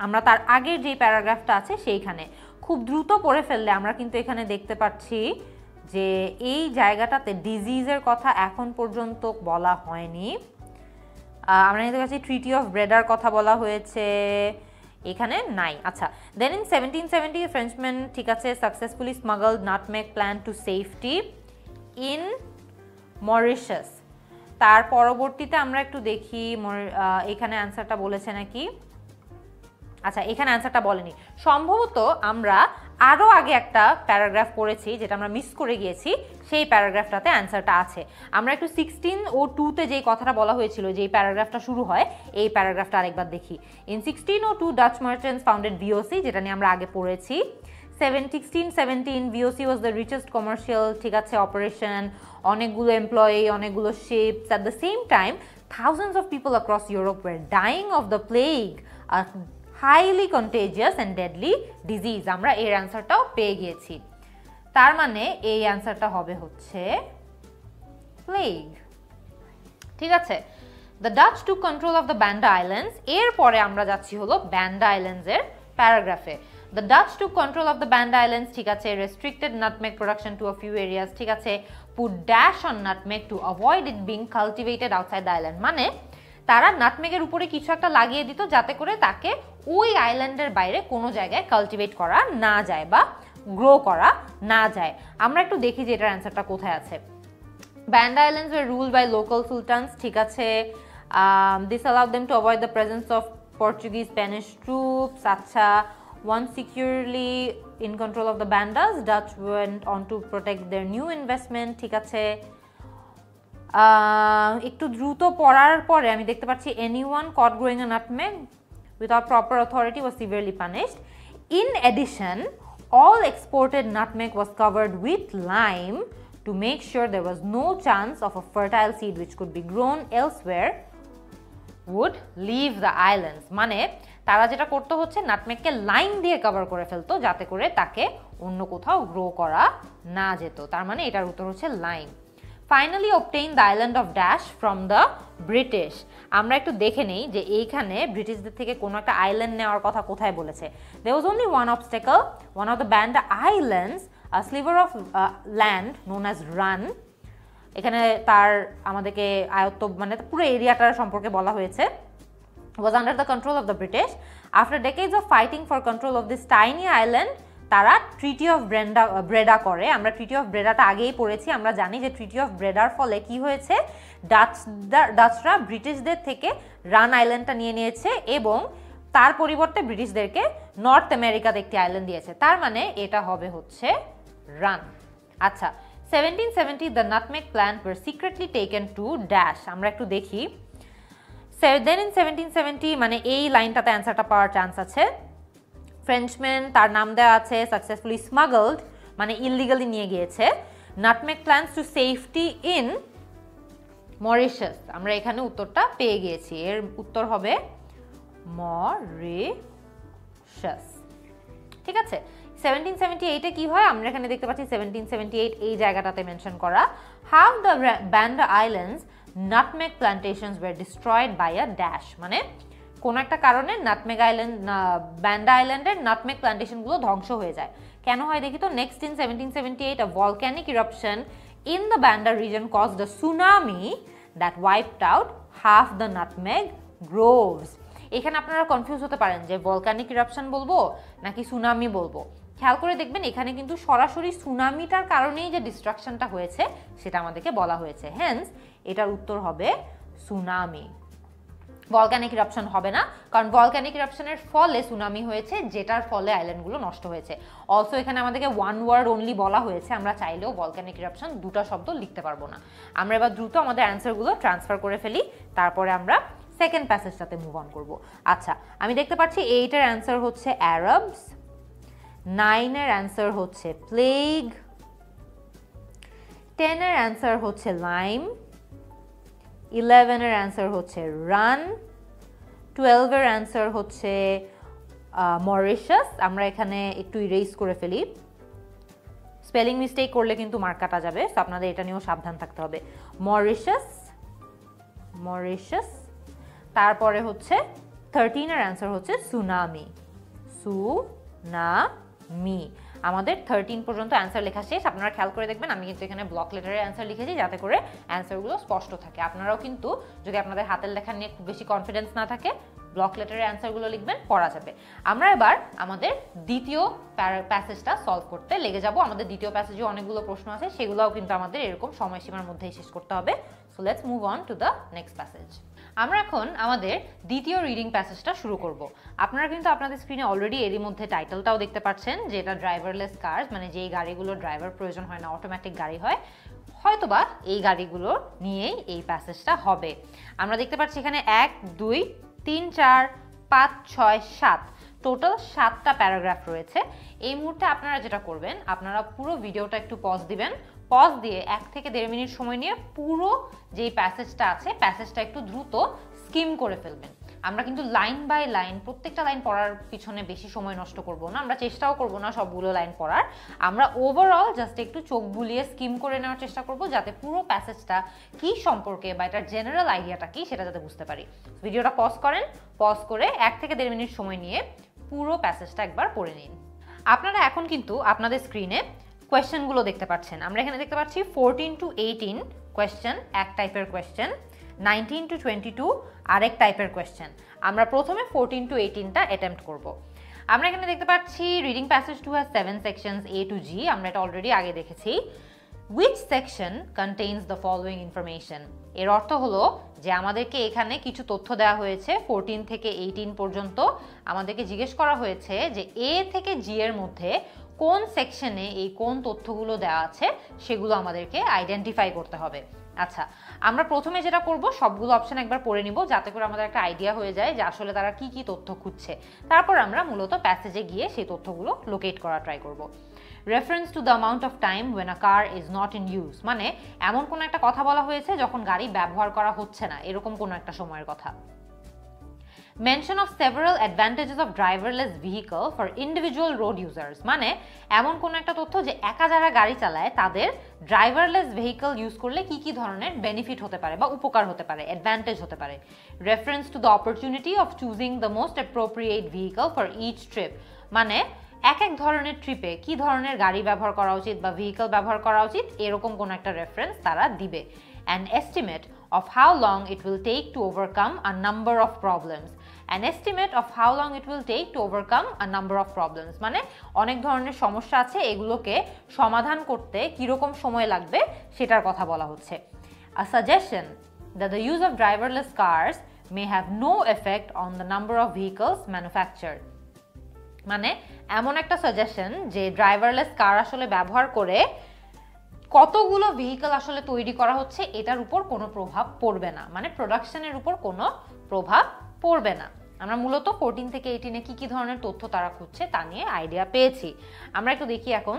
আমরা তার আগের যে প্যারাগ্রাফটা আছে সেইখানে। খুব দ্রুত পড়ে ফেললে আমরা কিন্তু এখানে দেখতে পাচ্ছি যে এই জায়গাটাতে ডিজিজের কথা এখন পর্যন্ত বলা হয়নি। আমরা দেখতে পাচ্ছি ট্রিটি অফ ব্রেডার কথা বলা হয়েছে, এখানে নাই। আচ্ছা, দেন ইন 1770 ফ্রেঞ্চম্যান, ঠিক আছে, successfully smuggled nutmeg plant to safety in Mauritius. তার পরবর্তীতে আমরা একটু দেখি এখানে অ্যান্সারটা বলেছে নাকি। আচ্ছা, এখানে অ্যান্সারটা বলেনি, সম্ভবত আমরা আরও আগে একটা প্যারাগ্রাফ পড়েছি যেটা আমরা মিস করে গিয়েছি, সেই প্যারাগ্রাফটাতে অ্যান্সারটা আছে। আমরা একটু 1602-তে যেই কথাটা বলা হয়েছিল, যেই প্যারাগ্রাফটা শুরু হয়, এই প্যারাগ্রাফটা আরেকবার দেখি। In 1602 Dutch merchants founded VOC, যেটা নিয়ে আমরা আগে পড়েছি। 1617 VOC was the richest commercial, ঠিক আছে, অপারেশন, অনেকগুলো এমপ্লয়ি, অনেকগুলো ships. At the same time thousands of people across Europe were dying of the plague, highly contagious and deadly disease. আমরা এর অ্যান্সারটাও পেয়ে গিয়েছি, তার মানে এই অ্যান্সারটা হবে হচ্ছে প্লেগ, ঠিক আছে। The Dutch took control of the Banda islands, এরপরে আমরা যাচ্ছি হলো ব্যান্ডা আইল্যান্ডসের প্যারাগ্রাফে। The Dutch took control of the Banda islands, ঠিক আছে, restricted nutmeg production to a few areas, ঠিক আছে, put dash on nutmeg to avoid it being cultivated outside the island, মানে তারা নাটমেগের উপরে কিছু একটা লাগিয়ে দিত যাতে করে তাকে ওই আইল্যান্ডের বাইরে কোনো জায়গায় কালটিভেট করা না যায় বা গ্রো করা না যায়। আমরা একটু দেখি যে এটার অ্যান্সারটা কোথায় আছে। Banda islands were ruled by local sultans, ঠিক আছে, this allowed them to avoid the presence of Portuguese Spanish troops. আচ্ছা, one securely in control of the bandas. Dutch went on to protect their new investment. ঠিক আছে, একটু দ্রুত পড়ার পরে আমি দেখতে পাচ্ছি anyone caught growing a nutmeg without proper authority was severely punished. In addition, all exported nutmeg was covered with lime to make sure there was no chance of a fertile seed which could be grown elsewhere would leave the islands. মানে তারা যেটা করতে হচ্ছে নাটমেগকে lime দিয়ে cover করে ফেলতো যাতে করে তাকে অন্য কোথাও গ্রো করা না যেত। তার মানে এটার উত্তর হচ্ছে lime. Finally obtain the island of dash from the British. আমরা একটু দেখে নেই যে এইখানে ব্রিটিশদের থেকে কোনো একটা আইল্যান্ড নেওয়ার কথা কোথায় বলেছে। There was only one obstacle, one of the Banda Islands, a sliver of land known as Run. এখানে তার আমাদেরকে আয়ত্ত মানে পুরো এরিয়াটার সম্পর্কে বলা হয়েছে, was under the control of the British. After decades of fighting for control of this tiny island, তারা ট্রিটি অফ ব্রেডা করে। আমরা ট্রিটি অফ ব্রেডাটা আগেই পড়েছি। আমরা জানি যে ট্রিটি অফ ব্রেডার ফলে কি হয়েছে, ডাচরা ব্রিটিশদের থেকে রান আইল্যান্ডটা নিয়ে নিয়েছে এবং তার পরিবর্তে ব্রিটিশদেরকে নর্থ আমেরিকাতে একটি আইল্যান্ড দিয়েছে। তার মানে এটা হবে হচ্ছে রান। আচ্ছা, 1770 the nutmeg plant were secretly taken to dash। আমরা একটু দেখি। Then in 1770 মানে এই লাইনটাতে অ্যান্সারটা পাওয়ার চান্স আছে। ফ্রেঞ্চম্যান তার নাম দেওয়া আছে সাকসেসফুলি স্মাগলড মানে ইললিগালি নিয়ে গিয়েছে nutmeg plants two safety in Mauritius. আমরা এখানে উত্তরটা পেয়ে গিয়েছি, এর উত্তর হবে মরিশাস। ঠিক আছে, 1778 এ কি হয় আমরা এখানে দেখতে পাচ্ছি 1778 এই জায়গাটাতে মেনশন করা। How the Banda islands nutmeg plantations were destroyed by a dash. মানে কোন একটা কারণে নাটমেগ আইল্যান্ড ব্যান্ডা আইল্যান্ডের নাটমেগ প্ল্যান্টেশনগুলো ধ্বংস হয়ে যায়। কেন হয় দেখি তো। Next in 1778 a volcanic eruption in the Banda region caused a tsunami that wiped out half the nutmeg groves. এখানে আপনারা কনফিউজ হতে পারেন যে ভলকানিক ইরাপশন বলবো নাকি সুনামি বলবো। খেয়াল করে দেখবেন এখানে কিন্তু সরাসরি সুনামিটার কারণেই যে ডিস্ট্রাকশনটা হয়েছে সেটা আমাদেরকে বলা হয়েছে, হেন্স এটার উত্তর হবে সুনামি। ভলকানিক ইরাপশন হবে না, কারণ ভলকানিক ইরাপশনের ফলে সুনামি হয়েছে যেটার ফলে আইল্যান্ডগুলো নষ্ট হয়েছে। অলসো এখানে আমাদেরকে ওয়ান ওয়ার্ড অনলি বলা হয়েছে, আমরা চাইলেও ভলকানিক ইরাপশন দুটো শব্দ লিখতে পারবো না। আমরা এবার দ্রুত আমাদের অ্যান্সারগুলো ট্রান্সফার করে ফেলি, তারপরে আমরা সেকেন্ড প্যাসেজটাতে মুভ অন করব। আচ্ছা, আমি দেখতে পাচ্ছি 8 এর অ্যান্সার হচ্ছে অ্যারাবস, 9 এর অ্যান্সার হচ্ছে প্লেগ, 10 এর অ্যান্সার হচ্ছে লাইম, 11 এর অ্যান্সার হচ্ছে রান, 12 এর অ্যান্সার হচ্ছে মরিশাস। আমরা এখানে একটু ইরেজ করে ফেলি, স্পেলিং মিস্টেক করলে কিন্তু মার্ক কাটা যাবে, সো আপনাদের এটা নিয়েও সাবধান থাকতে হবে। Mauritius, Mauritius. তারপরে হচ্ছে 13 এর অ্যান্সার হচ্ছে সুনামি, সুনামি। আমাদের 13 পর্যন্ত অ্যান্সার লেখা শেষ। আপনারা খেয়াল করে দেখবেন আমি কিন্তু এখানে ব্লক লেটারের অ্যান্সার লিখেছি যাতে করে অ্যান্সারগুলো স্পষ্ট থাকে। আপনারাও কিন্তু যদি আপনাদের হাতের লেখা নিয়ে খুব বেশি কনফিডেন্স না থাকে ব্লক লেটারের অ্যান্সারগুলো লিখবেন, পড়া যাবে। আমরা এবার আমাদের দ্বিতীয় প্যাসেজটা সলভ করতে লেগে যাব। আমাদের দ্বিতীয় প্যাসেজে অনেকগুলো প্রশ্ন আছে, সেগুলোও কিন্তু আমাদের এরকম সময়সীমার মধ্যেই শেষ করতে হবে। So let's move on to the next passage. আমরা এখন আমাদের দ্বিতীয় রিডিং প্যাসেজটা শুরু করব। আপনারা কিন্তু আপনাদের স্ক্রিনে অলরেডি এরই মধ্যে টাইটেলটাও দেখতে পাচ্ছেন, যেটা ড্রাইভারলেস কার্স, মানে যেই গাড়িগুলোর ড্রাইভার প্রয়োজন হয় না, অটোমেটিক গাড়ি হয়, হয়তোবা এই গাড়িগুলো নিয়েই এই প্যাসেজটা হবে। আমরা দেখতে পাচ্ছি এখানে 1, 2, 3, 4, 5, 6, 7 টোটাল 7টা প্যারাগ্রাফ রয়েছে। এই মুহূর্তে আপনারা যেটা করবেন, আপনারা পুরো ভিডিওটা একটু পজ দিবেন, পজ দিয়ে 1 থেকে 1.5 মিনিট সময় নিয়ে পুরো যেই প্যাসেজটা আছে প্যাসেজটা একটু দ্রুত স্কিম করে ফেলবেন। আমরা কিন্তু লাইন বাই লাইন প্রত্যেকটা লাইন পড়ার পিছনে বেশি সময় নষ্ট করব না, আমরা চেষ্টাও করব না সবগুলো লাইন পড়ার। আমরা ওভারঅল জাস্ট একটু চোখ বুলিয়ে স্কিম করে নেওয়ার চেষ্টা করব যাতে পুরো প্যাসেজটা কি সম্পর্কে বা এটার জেনারেল আইডিয়াটা কি সেটা যাতে বুঝতে পারি। ভিডিওটা পজ করেন, পজ করে 1 থেকে 1.5 মিনিট সময় নিয়ে পুরো প্যাসেজটা একবার পড়ে নিন। আপনারা এখন কিন্তু আপনাদের স্ক্রিনে কোয়েশ্চেনগুলো দেখতে পাচ্ছেন। আমরা এখানে দেখতে পাচ্ছি 14 to 18 কোয়েশ্চেন, এক টাইপের কোয়েশ্চেন, 19 to 22 আরেক টাইপের কোয়েশ্চেন। আমরা প্রথমে 14 to 18টা অ্যাটেম্প্ট করব। আমরা এখানে দেখতে পাচ্ছি reading passage 2 has 7 sections A to G। আমরা এটা অলরেডি আগে দেখেছি। Which section contains the following information? এর অর্থ হলো যে আমাদেরকে এখানে কিছু তথ্য দেওয়া হয়েছে 14 থেকে 18 পর্যন্ত আমাদেরকে জিজ্ঞেস করা হয়েছে যে এ থেকে জি এর মধ্যে কোন সেকশনে এই কোন তথ্যগুলো দেওয়া আছে সেগুলো আমাদেরকে আইডেন্টিফাই করতে হবে। আচ্ছা, আমরা প্রথমে যেটা করব সবগুলো অপশন একবার পড়ে নিব যাতে করে আমাদের একটা আইডিয়া হয়ে যায় যে আসলে তারা কি কি তথ্য খুঁজছে। তারপর আমরা মূলত প্যাসেজে গিয়ে সেই তথ্যগুলো লোকেট করা ট্রাই করব। Reference to the amount of time when a car is not in use, মানে এমন কোনো একটা কথা বলা হয়েছে যখন গাড়ি ব্যবহার করা হচ্ছে না, এরকম কোনো একটা সময়ের কথা। Mention of several advantages of driverless vehicle for individual road users, মানে এমন কোন একটা তথ্য যে একা যারা গাড়ি চালায় তাদের ড্রাইভারলেস ভেহিকল ইউজ করলে কি কি ধরনের বেনিফিট হতে পারে বা উপকার হতে পারে, অ্যাডভান্টেজ হতে পারে। Reference to the opportunity of choosing the most appropriate vehicle for each trip, মানে এক এক ধরনের ট্রিপে কি ধরনের গাড়ি ব্যবহার করা উচিত বা ভেহিকল ব্যবহার করা উচিত এরকম কোন একটা রেফারেন্স তারা দিবে। An estimate of how long it will take to overcome a number of problems, an estimate of how long it will take to overcome a number of problems, মানে অনেক ধরনের সমস্যা আছে এগুলোকে সমাধান করতে কিরকম সময় লাগবে সেটার কথা বলা হচ্ছে। A suggestion that the use of driverless cars may have no effect on the number of vehicles manufactured, মানে এমন একটা সাজেশন যে ড্রাইভারলেস কার আসলে ব্যবহার করে কতগুলো ভেহিকল আসলে তৈরি করা হচ্ছে এটার উপর কোনো প্রভাব পড়বে না, মানে প্রোডাকশনের উপর কোনো প্রভাব পড়বে না। আমরা মূলত 14 থেকে 18 কি কি ধরনের তথ্য তারা খুঁজছে তা নিয়ে আইডিয়া পেয়েছি। আমরা একটু দেখি এখন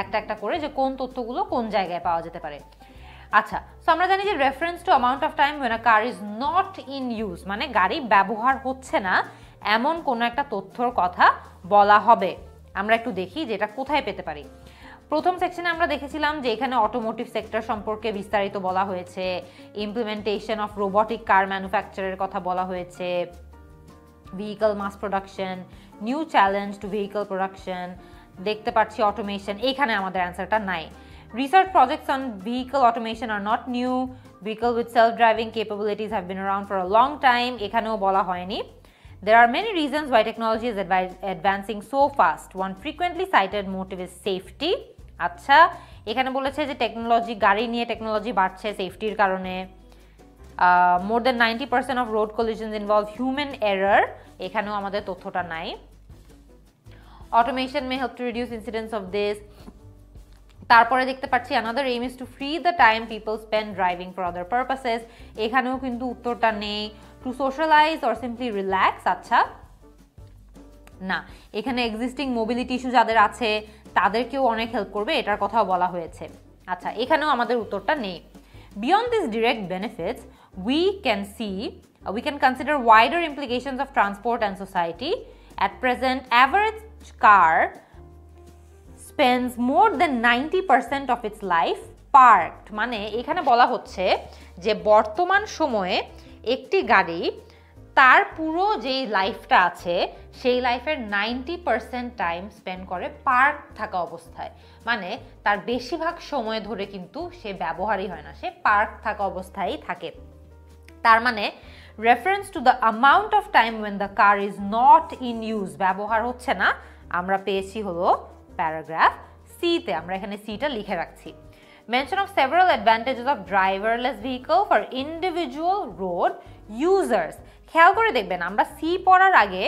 একটা একটা করে যে কোন তথ্যগুলো কোন জায়গায় পাওয়া যেতে পারে। আচ্ছা, সো আমরা জানি যে reference to amount of time when a car is not in use, মানে গাড়ি ব্যবহার হচ্ছে না এমন কোন একটা তথ্যর কথা বলা হবে। আমরা একটু দেখি যে এটা কোথায় পেতে পারি। প্রথম সেকশনে আমরা দেখেছিলাম যে এখানে অটোমোটিভ সেক্টর সম্পর্কে বিস্তারিত বলা হয়েছে, ইমপ্লিমেন্টেশন অফ রোবটিক কার ম্যানুফ্যাকচারের কথা বলা হয়েছে, vehicle mass production, new challenge to vehicle production, দেখতে পাচ্ছি অটোমেশন, এইখানে আমাদের অ্যান্সারটা নাই। Research projects on vehicle automation are not new, vehicle with self driving capabilities have been around for a long time, এখানেও বলা হয়নি। There are many reasons why technology is advancing so fast. One frequently cited motive is safety. আচ্ছা, এখানে বলেছে যে technology, গাড়ি নিয়ে technology বাড়ছে সেফটির কারণে। More than 90% of road collisions involve human error, এখানেও আমাদের তথ্যটা নাই। Automation may help to reduce incidents of this. তারপরে দেখতে পাচ্ছি another aim is to free the time people spend driving for other purposes, এখানেও কিন্তু উত্তরটা নেই। To socialize or simply relax, আচ্ছা না, এখানে এক্সিস্টিং মোবিলিটি ইস্যু যাদের আছে তাদেরকেও অনেক হেল্প করবে এটার কথাও বলা হয়েছে। আচ্ছা, এখানেও আমাদের উত্তরটা নেই। Beyond these direct benefits, we can consider wider implications of transport and society. At present, average car spends more than 90% of its life parked, মানে এখানে বলা হচ্ছে যে বর্তমান সময়ে একটি গাড়ি তার পুরো যেই লাইফটা আছে সেই লাইফের 90% টাইম স্পেন্ড করে পার্ক থাকা অবস্থায়, মানে তার বেশিরভাগ সময় ধরে কিন্তু সে ব্যবহারই হয় না, সে পার্ক থাকা অবস্থায় থাকে। তার মানে reference to the amount of time when the car is not in use, ব্যবহার হচ্ছে না, আমরা পেয়েছি হলো প্যারাগ্রাফ সিতে। আমরা এখানে সিটা লিখে রাখছি। Mention of several advantages of driverless vehicle for individual road users, খেয়াল করে দেখবেন আমরা সি পড়ার আগে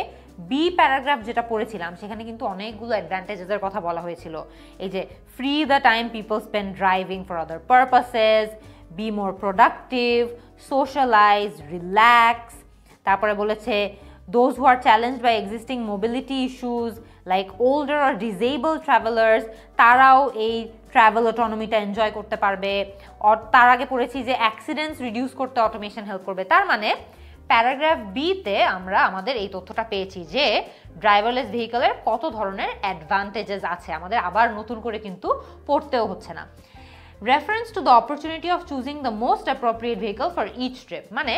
বি প্যারাগ্রাফ যেটা পড়েছিলাম সেখানে কিন্তু অনেকগুলো অ্যাডভান্টেজের কথা বলা হয়েছিল। এই যে free the time people spend driving for other purposes, be more productive, socialise, relax. তারপরে বলেছে those who are challenged by existing mobility issues like older or disabled travelers, তারাও এই ট্রাভেল অটোনমিটা এনজয় করতে পারবে। তার আগে পড়েছি যে অ্যাক্সিডেন্টস রিডিউস করতে অটোমেশন হেল্প করবে। তার মানে প্যারাগ্রাফ বিতে আমরা আমাদের এই তথ্যটা পেয়েছি যে ড্রাইভারলেস ভেহিকলের কত ধরনের অ্যাডভান্টেজেস আছে, আমাদের আবার নতুন করে কিন্তু পড়তেও হচ্ছে না। Reference to the opportunity of choosing the most appropriate vehicle for each trip, মানে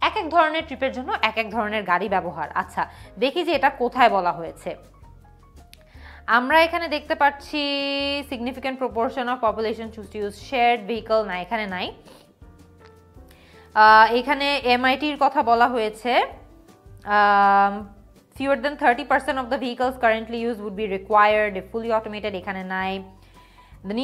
এক এক ধরনের ট্রিপের জন্য এক এক ধরনের গাড়ি ব্যবহার। আচ্ছা, দেখি যে এটা কোথায় বলা হয়েছে। আমরা এখানে দেখতে পাচ্ছি significant proportion of population choose to use shared vehicle, না এখানে নাই। এখানে এমআইটির কথা বলা হয়েছে, fewer than 30% of the vehicles currently used would be required if fully automated, এখানে নাই। The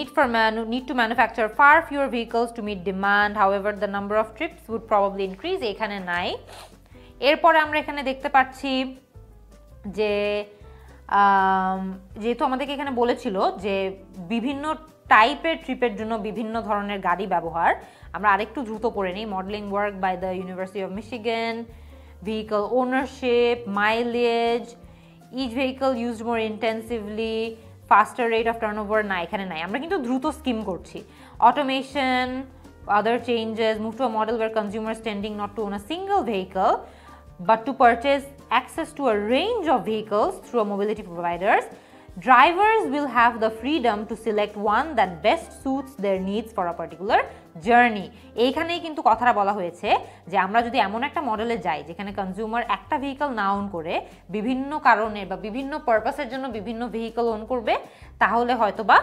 need to manufacture far fewer vehicles to meet demand. However, the number of trips would probably increase. এখানে নাই। এরপরে আমরা এখানে দেখতে পাচ্ছি যে যেহেতু আমাদেরকে এখানে বলেছিল যে বিভিন্ন টাইপের ট্রিপের জন্য বিভিন্ন ধরনের গাড়ি ব্যবহার, আমরা আরেকটু দ্রুত পড়ে নিই। Modelling work by the University of Michigan, vehicle ownership, mileage, each vehicle used more intensively, faster rate of turnover, না এখানে নাই, আমরা কিন্তু দ্রুত স্কিম করছি। Automation, other changes, move to a model where consumers tending not to own a single vehicle but to purchase access to a range of vehicles through a mobility providers. Drivers will have the freedom to select one that best suits their needs for a particular journey. এইখানেই কিন্তু কথাটা বলা হয়েছে যে আমরা যদি এমন একটা মডেলে যাই যেখানে কনজিউমার একটা ভেহিকল না ওন করে বিভিন্ন কারণে বা বিভিন্ন পারপাসের জন্য বিভিন্ন ভেহিকল ওন করবে, তাহলে হয়তোবা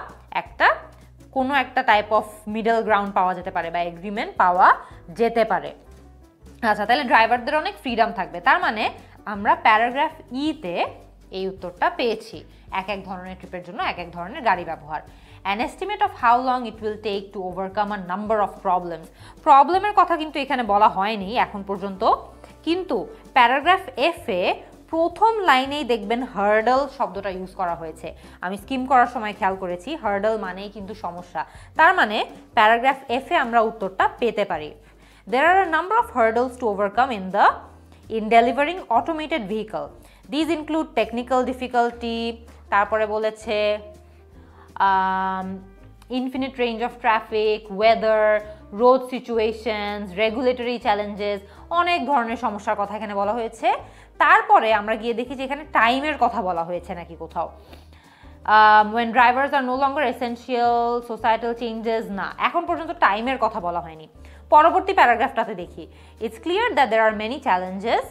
কোনো একটা টাইপ অফ মিডল গ্রাউন্ড পাওয়া যেতে পারে বা এগ্রিমেন্ট পাওয়া যেতে পারে। আচ্ছা, তাহলে ড্রাইভারদের অনেক ফ্রিডম থাকবে। তার মানে আমরা প্যারাগ্রাফ তে এই উত্তরটা পেয়েছি। এক ধরনের ট্রিপের জন্য এক ধরনের গাড়ি ব্যবহার। An estimate of how long it will take to overcome a number of problems. প্রবলেমের কথা কিন্তু এখানে বলা হয়নি এখন পর্যন্ত, কিন্তু প্যারাগ্রাফ এ প্রথম লাইনেই দেখবেন হার্ডল শব্দটা ইউজ করা হয়েছে। আমি স্কিম করার সময় খেয়াল করেছি হার্ডল মানেই কিন্তু সমস্যা। তার মানে প্যারাগ্রাফ এ আমরা উত্তরটা পেতে পারি। There are a number of hurdles to overcome in delivering automated vehicle. These include technical difficulty, তারপরে বলেছে infinite range of traffic, weather, road situations, regulatory challenges, অনেক ধরনের সমস্যার কথা এখানে বলা হয়েছে। তারপরে আমরা গিয়ে দেখি যে এখানে টাইমের কথা বলা হয়েছে নাকি কোথাও। when drivers are no longer essential, societal changes, না এখন পর্যন্ত টাইমের কথা বলা হয়নি। পরবর্তী প্যারাগ্রাফটাতে দেখি it's clear that there are many challenges.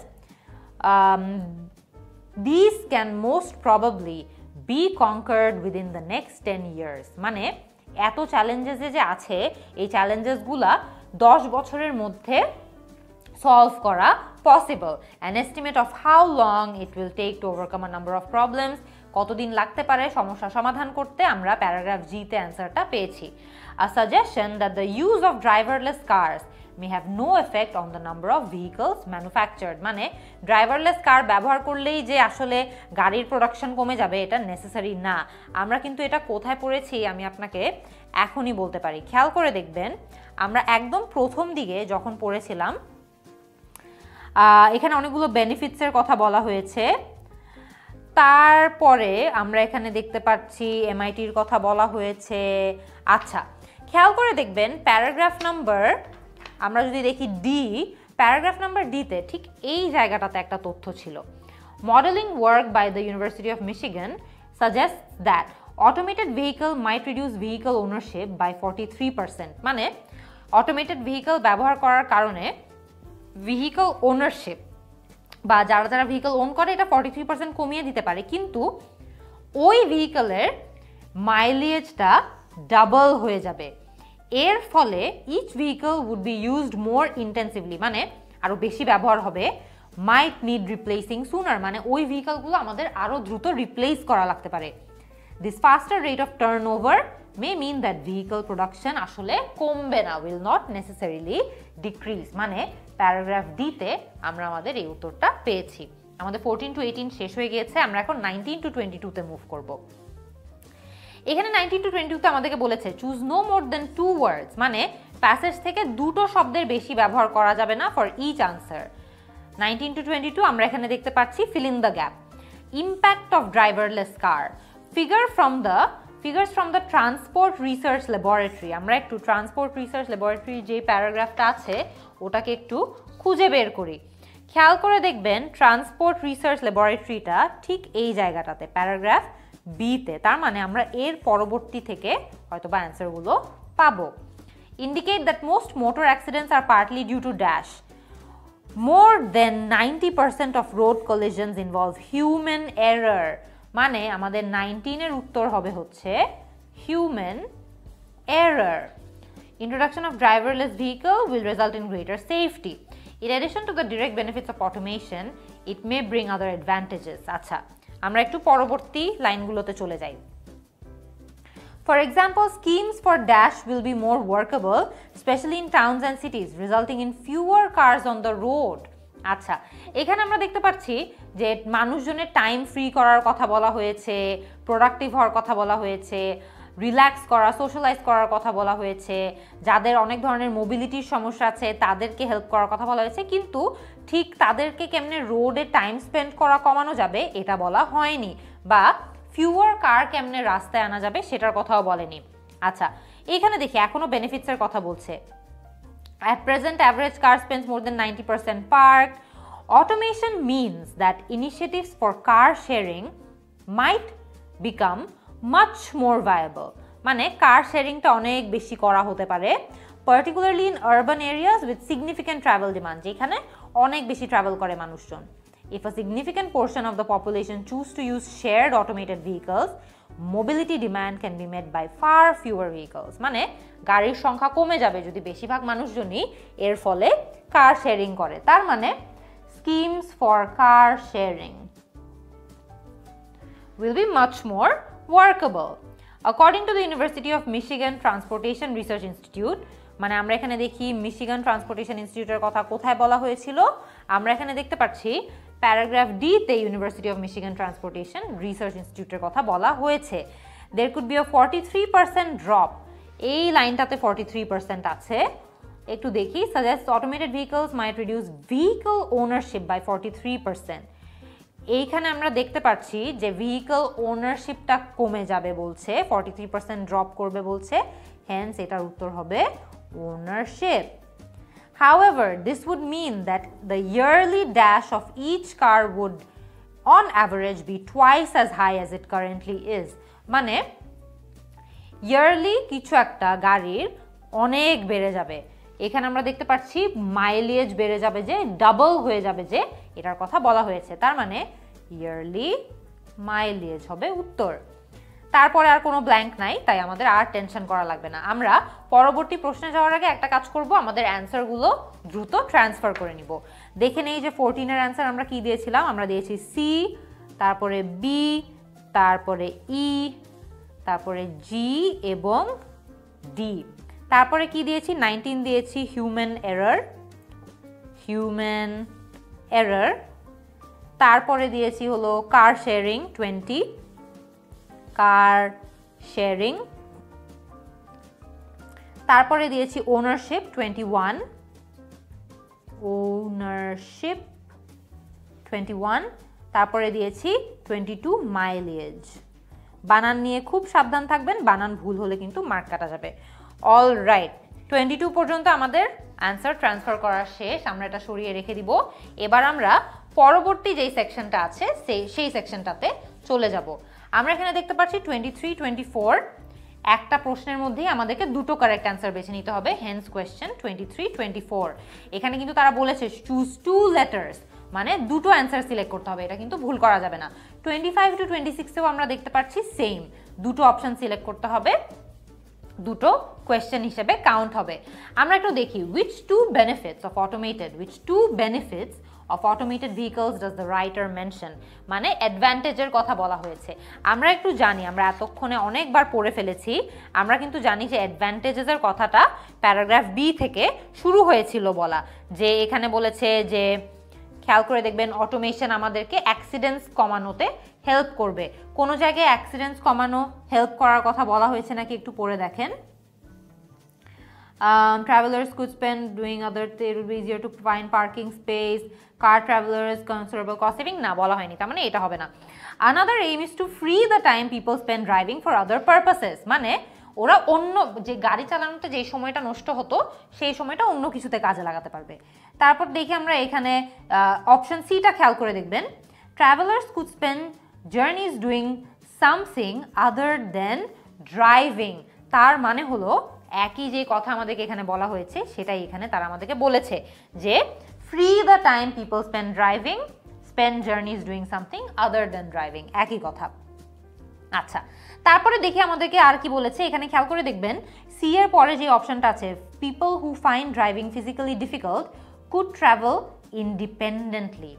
These can most probably be conquered within the next 10 years. মানে এত চ্যালেঞ্জেস যে আছে, এই চ্যালেঞ্জেসগুলা 10 বছরের মধ্যে সলভ করা possible. An estimate of how long it will take to overcome a number of problems, কতদিন লাগতে পারে সমস্যা সমাধান করতে, আমরা প্যারাগ্রাফ তে অ্যান্সারটা পেয়েছি। A suggestion that the use of driverless cars may have no effect on the number of vehicles manufactured. মানে ড্রাইভারলেস কার ব্যবহার করলেই যে আসলে গাড়ির প্রোডাকশন কমে যাবে এটা নেসেসারি না। আমরা কিন্তু এটা কোথায় পড়েছি আমি আপনাকে এখনই বলতে পারি। খেয়াল করে দেখবেন আমরা একদম প্রথম দিকে যখন পড়েছিলাম এখানে অনেকগুলো বেনিফিটসের কথা বলা হয়েছে। তারপরে আমরা এখানে দেখতে পাচ্ছি এমআইটির কথা বলা হয়েছে। আচ্ছা, খেয়াল করে দেখবেন প্যারাগ্রাফ নাম্বার আমরা যদি দেখি প্যারাগ্রাফ নাম্বার তে ঠিক এই জায়গাটাতে একটা তথ্য ছিল। Modelling work by the University of Michigan suggest that automated vehicle might reduce vehicle ownership by 43%। মানে অটোমেটেড ভেহিকল ব্যবহার করার কারণে ভেহিকল ওনারশিপ বা যারা ভেহিকল ওন করে এটা 43% কমিয়ে দিতে পারে, কিন্তু ওই ভেহিকলের মাইলেজটা ডাবল হয়ে যাবে। এর ফলে each vehicle would be used more intensively, মানে আরো বেশি ব্যবহার হবে। মাইট নিড রিপ্লেসিং সুনার, মানে ওই ভেহিকলগুলো আমাদের আরো দ্রুত রিপ্লেস করা লাগতে পারে। This faster rate of turn over may mean that vehicle production আসলে কমবে না, উইল নট নেসেসারিলি ডিক্রিজ। মানে প্যারাগ্রাফ তে আমরা আমাদের এই উত্তরটা পেয়েছি। আমাদের 14 to 18 শেষ হয়ে গিয়েছে, আমরা এখন 19 to 22 তে মুভ করব। এখানে 19 to 22 তে আমাদেরকে বলেছে চুজ নো মোর দেন 2 ওয়ার্ডস, মানে প্যাসেজ থেকে দুটো শব্দের বেশি ব্যবহার করা যাবে না ফর ইচ আনসার। 19 to 22 আমরা এখানে দেখতে পাচ্ছি fill in the gap. Impact of driverless car, figures from the transport research laboratory. আমরা একটু ট্রান্সপোর্ট রিসার্চ ল্যাবরেটরি যে প্যারাগ্রাফটা আছে ওটাকে একটু খুঁজে বের করি। খেয়াল করে দেখবেন ট্রান্সপোর্ট রিসার্চ ল্যাবরেটরিটা ঠিক এই জায়গাটাতে প্যারাগ্রাফ তে। তার মানে আমরা এর পরবর্তী থেকে হয়তো বা অ্যান্সারগুলো পাবো। Indicate that most motor accidents are partly due to dash. More than 90% of road collisions involve human error, মানে আমাদের 19 এর উত্তর হবে হচ্ছে human error. Introduction of driverless vehicle will result in greater safety. In addition to the direct benefits of automation, it may bring other advantages. আচ্ছা, আমরা একটু পরবর্তী লাইনগুলোতে চলে যাই। For example, schemes for dash will be more workable, especially in towns and cities, resulting in fewer cars on the road. আচ্ছা, এখানে আমরা দেখতে পাচ্ছি যে মানুষজনের টাইম ফ্রি করার কথা বলা হয়েছে, প্রোডাক্টিভ হওয়ার কথা বলা হয়েছে, রিল্যাক্স করা, সোশ্যালাইজ করার কথা বলা হয়েছে, যাদের অনেক ধরনের মোবিলিটির সমস্যা আছে তাদেরকে হেল্প করার কথা বলা হয়েছে, কিন্তু ঠিক তাদেরকে কেমনে রোডে টাইম স্পেন্ড করা কমানো যাবে এটা বলা হয়নি, বা ফিউয়ার কার কেমনে রাস্তায় আনা যাবে সেটার কথাও বলেনি। আচ্ছা, এখানে দেখি এখনো বেনিফিটসের কথা বলছে। At present, average car spends more than 90% parked. Automation means that initiatives for car sharing might become much more viable. মানে কার শেয়ারিংটা অনেক বেশি করা হতে পারে, particularly in urban areas with significant travel demand, যেখানে অনেক বেশি ট্রাভেল করে মানুষজন। If a significant portion of the population choose to use shared automated vehicles, mobility demand can be met by far fewer vehicles. মানে গাড়ির সংখ্যা কমে যাবে যদি বেশিরভাগ মানুষজনই এর ফলে কার শেয়ারিং করে। তার মানে schemes for car sharing will be much more workable. According to the University of Michigan Transportation Research Institute, মানে আমরা এখানে দেখি মিশিগান ট্রান্সপোর্টেশন ইনস্টিটিউটের কথা কোথায় বলা হয়েছিল, আমরা এখানে দেখতে পাচ্ছি প্যারাগ্রাফ ডি তে university of Michigan transportation research ইনস্টিটিউটের কথা বলা হয়েছে। There could be a 43% drop, এই লাইনটাতে 43% আছে, একটু দেখি। Suggests automated vehicles might reduce vehicle ownership by 43%. এইখানে আমরা দেখতে পাচ্ছি যে ভেহিকল ওনারশিপটা কমে যাবে বলছে, 43% ড্রপ করবে বলছে, হেন্স এটার উত্তর হবে ownership. However, this would mean that the yearly dash of each car would on average be twice as high as it currently is. মানে ইয়ারলি কিছু একটা গাড়ির অনেক বেড়ে যাবে, এখানে আমরা দেখতে পাচ্ছি মাইলেজ বেড়ে যাবে, যে ডাবল হয়ে যাবে, যে এটার কথা বলা হয়েছে, তার মানে ইয়ারলি মাইলেজ হবে উত্তর। তারপরে আর কোনো ব্ল্যাঙ্ক নাই, তাই আমাদের আর টেনশন করা লাগবে না। আমরা পরবর্তী প্রশ্নে যাওয়ার আগে একটা কাজ করব, আমাদের অ্যান্সারগুলো দ্রুত ট্রান্সফার করে নিব। দেখে নেই যে 14 এর অ্যান্সার আমরা কি দিয়েছিলাম, আমরা দিয়েছি সি, তারপরে বি, তারপরে ই, তারপরে জি এবং ডি। তারপরে কি দিয়েছি, 19 দিয়েছি হিউম্যান এরর। তারপরে দিয়েছি হলো কার শেয়ারিং 20, কার শেয়ারিং। তারপরে দিয়েছি ওনারশিপ 21, তারপরে দিয়েছি 22 মাইলেজ। বানান নিয়ে খুব সাবধান থাকবেন, বানান ভুল হলে কিন্তু মার্ক কাটা যাবে। অল রাইট, 22 পর্যন্ত আমাদের অ্যান্সার ট্রান্সফার করা শেষ, আমরা এটা সরিয়ে রেখে দিব। এবার আমরা পরবর্তী যেই সেকশনটা আছে সেই সেকশনটাতে চলে যাব। আমরা এখানে দেখতে পাচ্ছি 23, 24, একটা প্রশ্নের মধ্যেই আমাদেরকে দুটো কারেক্ট অ্যান্সার বেছে নিতে হবে, হেন্স কোয়েশ্চেন 23, 24। এখানে কিন্তু তারা বলেছে চুজ 2 লেটার্স, মানে দুটো অ্যান্সার সিলেক্ট করতে হবে, এটা কিন্তু ভুল করা যাবে না। 25 to 26 এও আমরা দেখতে পাচ্ছি সেম, দুটো অপশন সিলেক্ট করতে হবে, দুটো কোয়েশ্চেন হিসেবে কাউন্ট হবে। আমরা একটু দেখি which two benefits of automated vehicles does the writer mention, মানে অ্যাডভান্টেজের কথা বলা হয়েছে। আমরা একটু জানি, আমরা এতক্ষণে অনেকবার পড়ে ফেলেছি, আমরা কিন্তু জানি যে অ্যাডভান্টেজের কথাটা প্যারাগ্রাফ বি থেকে শুরু হয়েছিল বলা, যে এখানে বলেছে যে খেয়াল করে দেখবেন অটোমেশন আমাদেরকে অ্যাক্সিডেন্টস কমানোতে হেল্প করবে। কোনো জায়গায় অ্যাক্সিডেন্টস কমানো হেল্প করার কথা বলা হয়েছে নাকি একটু পড়ে দেখেন। Travelers could spend doing other things, it would be easier to find parking space, car travelers, considerable cost saving, না বলা হয়নি, তার মানে এটা হবে না। Another aim is to free the time people spend driving for other purposes, মানে ওরা অন্য যে গাড়ি চালানোতে যে সময়টা নষ্ট হতো সেই সময়টা অন্য কিছুতে কাজে লাগাতে পারবে। তারপর দেখি আমরা এখানে অপশন সিটা খেয়াল করে দেখবেন, travelers could spend journeys doing something other than driving, তার মানে হলো একই যে কথা আমাদেরকে এখানে বলা হয়েছে সেটাই এখানে তারা আমাদেরকে বলেছে যে free the time people spend journeys doing something other than driving, একই কথা। আচ্ছা, তারপরে দেখি আমাদেরকে আর কি বলেছে, এখানে খেয়াল করে দেখবেন সি এর পরে যে অপশনটা আছে people who find driving physically difficult could travel independently,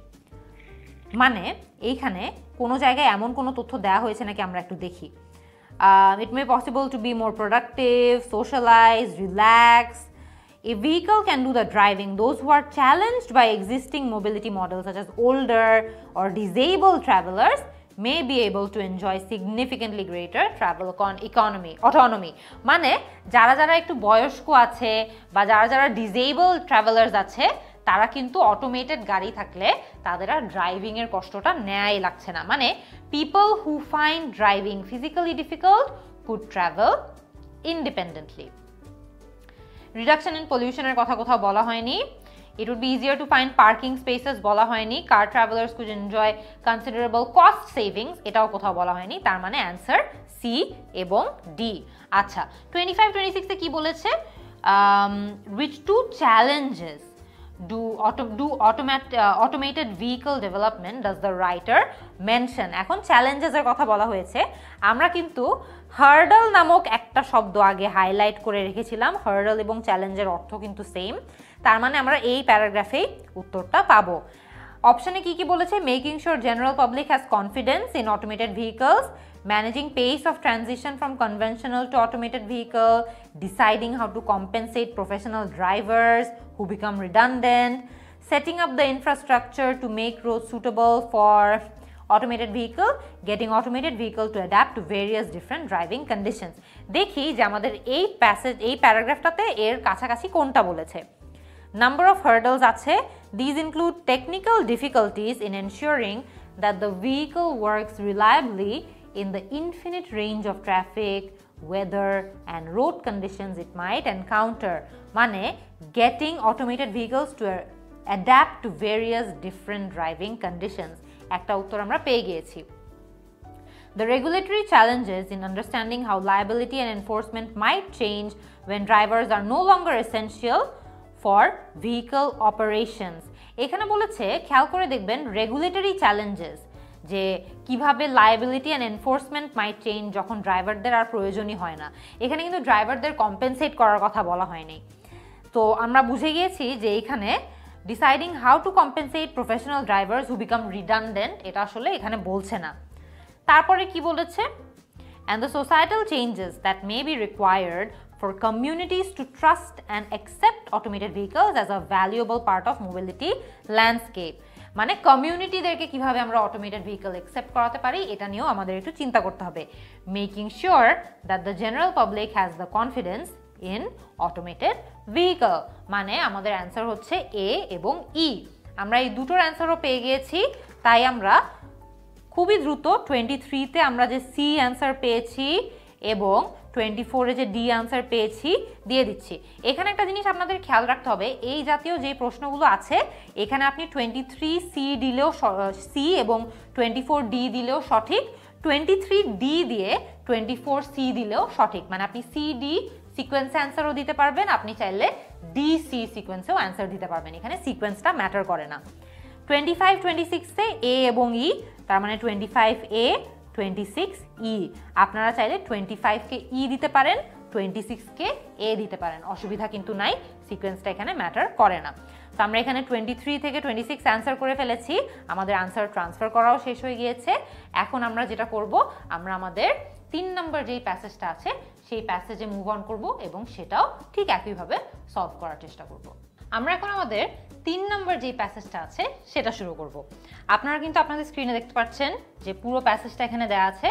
মানে এইখানে কোনো জায়গায় এমন কোনো তথ্য দেওয়া হয়েছে নাকি আমরা একটু দেখি। It may be possible to be more productive, socialize, relax. A vehicle can do the driving. Those who are challenged by existing mobility models such as older or disabled travelers may be able to enjoy significantly greater travel autonomy. মানে যারা যারা একটু বয়স্ক আছে বা যারা যারা disabled travelers আছে তারা কিন্তু অটোমেটেড গাড়ি থাকলে তাদের আর ড্রাইভিং এর কষ্টটা নেয়াই লাগছে না। মানে people who find driving physically difficult could travel independently. Reduction in pollution এর কথা কোথাও বলা হয়নি। It would be easier to find parking spaces বলা হয়নি। Car travelers could enjoy considerable cost savings এটাও কোথাও বলা হয়নি। তার মানে অ্যানসার সি এবং ডি। আচ্ছা 25-26 এ কি বলেছে? Which two challenges do automated vehicle development does the writer mention? এখন challenges এর কথা বলা হয়েছে। আমরা কিন্তু হার্ডল নামক একটা শব্দ আগে হাইলাইট করে রেখেছিলাম। হার্ডল এবং চ্যালেঞ্জের অর্থ কিন্তু সেম। তার মানে আমরা এই প্যারাগ্রাফেই উত্তরটা পাবো। অপশনে কি কি বলেছে? Making sure general public has confidence in automated vehicles, managing pace of transition from conventional to automated vehicle, deciding how to compensate professional drivers who become redundant, setting up the infrastructure to make roads suitable for automated vehicle, getting automated vehicle to adapt to various different driving conditions. দেখি যে আমাদের এই প্যারাগ্রাফটাতে এর কাছাকাছি কোনটা বলেছে। Number of hurdles আছে। These include technical difficulties in ensuring that the vehicle works reliably in the infinite range of traffic, weather and road conditions it might encounter. মানে getting automated vehicles to adapt to various different driving conditions. একটা উত্তর আমরা পেয়ে গিয়েছি। The regulatory challenges in understanding how liability and enforcement might change when drivers are no longer essential for vehicle operations. এখানে বলেছে খেয়াল করে দেখবেন রেগুলেটরি চ্যালেঞ্জেস, যে কিভাবে liability and enforcement might change যখন ড্রাইভারদের আর প্রয়োজনই হয় না। এখানে কিন্তু ড্রাইভারদের কম্পেনসেট করার কথা বলা হয়নি। তো আমরা বুঝে গিয়েছি যে এখানে deciding how to compensate professional drivers who become redundant এটা আসলে এখানে বলছে না। তারপরে কি বলেছে? And the societal changes that may be required for communities to trust and accept automated vehicles as a valuable part of mobility landscape. মানে কমিউনিটিদেরকে কিভাবে আমরা অটোমেটেড ভেহিকল অ্যাকসেপ্ট করাতে পারি এটা নিয়েও আমাদের একটু চিন্তা করতে হবে। Making sure that the general public has the confidence in automated vehicle. মানে আমাদের অ্যান্সার হচ্ছে এ এবং ই। আমরা এই দুটোর অ্যান্সারও পেয়ে গিয়েছি। তাই আমরা খুবই দ্রুত 23-তে আমরা যে সি অ্যান্সার পেয়েছি এবং 24-এ যে ডি আনসার পেয়েছি দিয়ে দিচ্ছি। এখানে একটা জিনিস আপনাদের খেয়াল রাখতে হবে, এই জাতীয় যে প্রশ্নগুলো আছে এখানে আপনি 23C দিলেও সি এবং 24D দিলেও সঠিক, 23D দিয়ে 24C দিলেও সঠিক। মানে আপনি CD সিকোয়েন্সে অ্যান্সারও দিতে পারবেন, আপনি চাইলে DC সিকোয়েন্সেও অ্যান্সার দিতে পারবেন। এখানে সিকোয়েন্সটা ম্যাটার করে না। 25-26-এ এ এবং ই, তার মানে 25A 26E। আপনারা চাইলে 25-কে ই দিতে পারেন, 26-কে এ দিতে পারেন, অসুবিধা কিন্তু নাই, সিকোয়েন্সটা এখানে ম্যাটার করে না। তো আমরা এখানে 23 থেকে 26 অ্যান্সার করে ফেলেছি, আমাদের অ্যান্সার ট্রান্সফার করাও শেষ হয়ে গিয়েছে। এখন আমরা যেটা করব, আমরা আমাদের 3 নম্বর যেই প্যাসেজটা আছে সেই প্যাসেজে মুভ অন করব এবং সেটাও ঠিক একইভাবে সলভ করার চেষ্টা করব। আমরা এখন আমাদের 3 নম্বর যে প্যাসেজটা আছে সেটা শুরু করব। আপনারা কিন্তু আপনাদের স্ক্রিনে দেখতে পাচ্ছেন যে পুরো প্যাসেজটা এখানে দেওয়া আছে।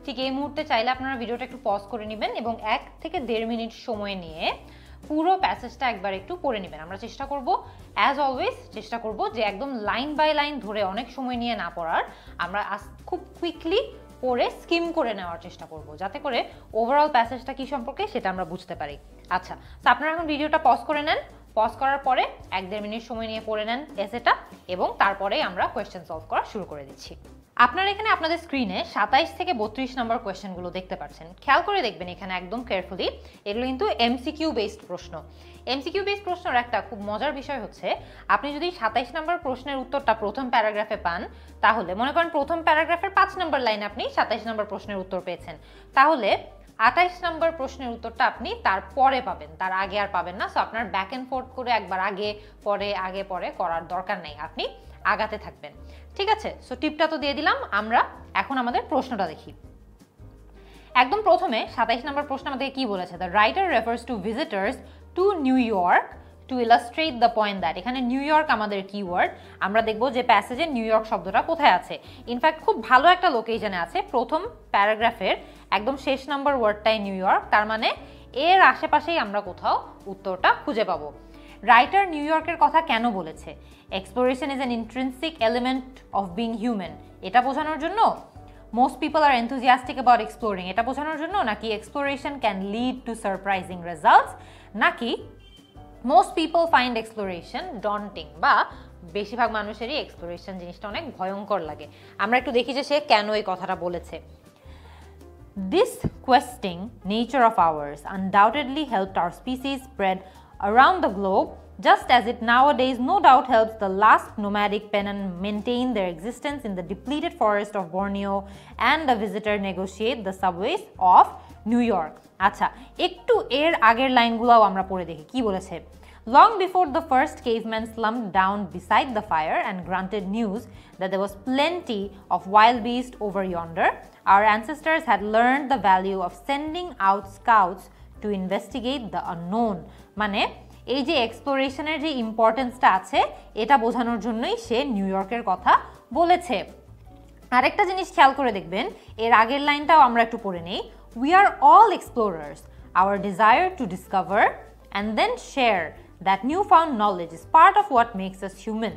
ঠিক এই মুহূর্তে চাইলে আপনারা ভিডিওটা একটু পজ করে নেবেন এবং 1 থেকে 1.5 মিনিট সময় নিয়ে পুরো প্যাসেজটা একবার একটু পড়ে নেবেন। আমরা চেষ্টা করব, অ্যাজ অলওয়েজ চেষ্টা করব যে একদম লাইন বাই লাইন ধরে অনেক সময় নিয়ে না পড়ার, আমরা খুব কুইকলি পড়ে স্কিম করে নেওয়ার চেষ্টা করব, যাতে করে ওভারঅল প্যাসেজটা কি সম্পর্কে সেটা আমরা বুঝতে পারি। আচ্ছা, তো আপনারা এখন ভিডিওটা পজ করে নেন, পজ করার পরে 1-1.5 মিনিট সময় নিয়ে পড়ে নেন এসেটা এবং তারপরে আমরা কোয়েশ্চেন সলভ করা শুরু করে দিচ্ছি। আপনারা এখানে আপনাদের স্ক্রিনে 27 থেকে 32 নম্বর কোয়েশ্চেনগুলো দেখতে পাচ্ছেন। খেয়াল করে দেখবেন এখানে একদম কেয়ারফুলি, এগুলো কিন্তু এমসিকিউ বেসড প্রশ্ন। এমসিকিউ বেসড প্রশ্নের একটা খুব মজার বিষয় হচ্ছে, আপনি যদি 27 নম্বর প্রশ্নের উত্তরটা প্রথম প্যারাগ্রাফে পান, তাহলে মনে করেন প্রথম প্যারাগ্রাফের 5 নম্বর লাইনে আপনি 27 নম্বর প্রশ্নের উত্তর পেয়েছেন, তাহলে 28 নম্বর প্রশ্নের উত্তরটা আপনি তারপরে পাবেন, তার আগে আর পাবেন না। সো আপনার ব্যাক এন্ড ফোর্থ করে একবার আগে পরে করার দরকার নেই, আপনি আগাতে থাকবেন। ঠিক আছে, সো টিপটা তো দিয়ে দিলাম। আমরা এখন আমাদের প্রশ্নটা দেখি। একদম প্রথমে 27 নম্বর প্রশ্ন আমাদের কি বলেছে, the writer refers two visitors two new York to illustrate the point that. এখানে নিউ ইয়র্ক আমাদের কিওয়ার্ড। আমরা দেখব যে প্যাসেজে নিউ ইয়র্ক শব্দটা কোথায় আছে। ইনফ্যাক্ট খুব ভালো একটা লোকেশনে আছে, প্রথম প্যারাগ্রাফের একদম শেষ নাম্বার ওয়ার্ডটাই নিউ ইয়র্ক, তার মানে এর আশেপাশেই আমরা কোথাও উত্তরটা খুঁজে পাবো। রাইটার নিউ ইয়র্কের কথা কেন বলেছে? Exploration is an intrinsic element of being human, এটা বোঝানোর জন্য। Most people are enthusiastic about exploring, এটা বোঝানোর জন্য, নাকি exploration can lead to surprising results, নাকি most people find exploration daunting, বা বেশিরভাগ মানুষেরই এক্সপ্লোরেশন জিনিসটা অনেক ভয়ঙ্কর লাগে। আমরা একটু দেখি যে সে কেন এই কথাটা বলেছে। This questing nature of ours undoubtedly helped our species spread around the globe, just as it nowadays no doubt helps the last nomadic Penan maintain their existence in the depleted forest of Borneo and the visitor negotiate the subways of New York. আচ্ছা, একটু এর আগের লাইনগুলোও আমরা পড়ে দেখি কি বলেছে। Long before the first caveman slumped down beside the fire and grunted news that there was plenty of wild beast over yonder, our ancestors had learned the value of sending out scouts to investigate the unknown. মানে এই যে এক্সপ্লোরেশনের যে ইম্পর্টেন্সটা আছে এটা বোঝানোর জন্যই সে new ইয়র্কের কথা বলেছে। আরেকটা জিনিস খেয়াল করে দেখবেন, এর আগের লাইনটাও আমরা একটু পড়ে নেই। We are all explorers. Our desire to discover and then share that newfound knowledge is part of what makes us human.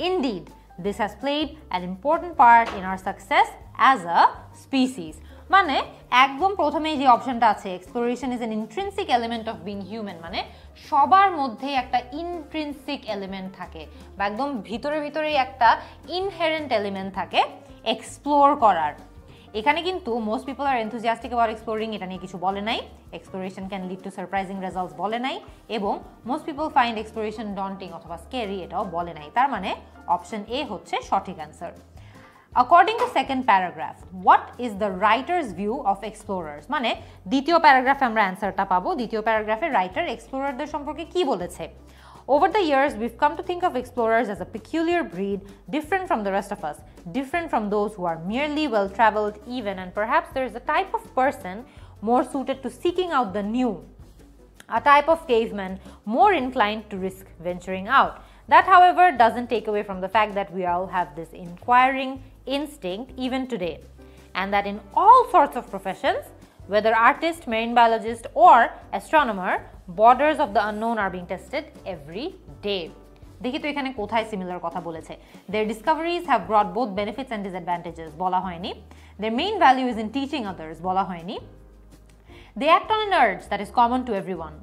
Indeed, this has played an important part in our success as a species. মানে একদম প্রথমেই যে অপশনটা আছে, exploration is an intrinsic element of being human, মানে সবার মধ্যেই একটা ইন্ট্রিনসিক এলিমেন্ট থাকে, বা একদম ভিতরে ভিতরেই একটা ইনহেরেন্ট এলিমেন্ট থাকে এক্সপ্লোর করার। এখানে কিন্তু most people are enthusiastic about exploring এটা নিয়ে কিছু বলে নাই, exploration can lead to surprising results বলে নাই, এবং most people find exploration daunting অথবা স্কেরি এটাও বলে নাই। তার মানে অপশন এ হচ্ছে সঠিক answer. According to second paragraph, what is the writer's view of explorers? মানে দ্বিতীয় প্যারাগ্রাফে আমরা অ্যান্সারটা পাবো। দ্বিতীয় প্যারাগ্রাফে রাইটার এক্সপ্লোরারদের সম্পর্কে কি বলেছে? Over the years, we've come to think of explorers as a peculiar breed, different from the rest of us, different from those who are merely well-traveled even, and perhaps there is a type of person more suited to seeking out the new, a type of caveman more inclined to risk venturing out. That, however, doesn't take away from the fact that we all have this inquiring instinct even today, and that in all sorts of professions, whether artist, marine biologist, or astronomer, borders of the unknown are being tested every day. দেখি তো এখানে কোথায় similar কথা বলেছে। Their discoveries have brought both benefits and disadvantages, বলা হয়নি। Their main value is in teaching others, বলা হয়নি। They act on an urge that is common to everyone,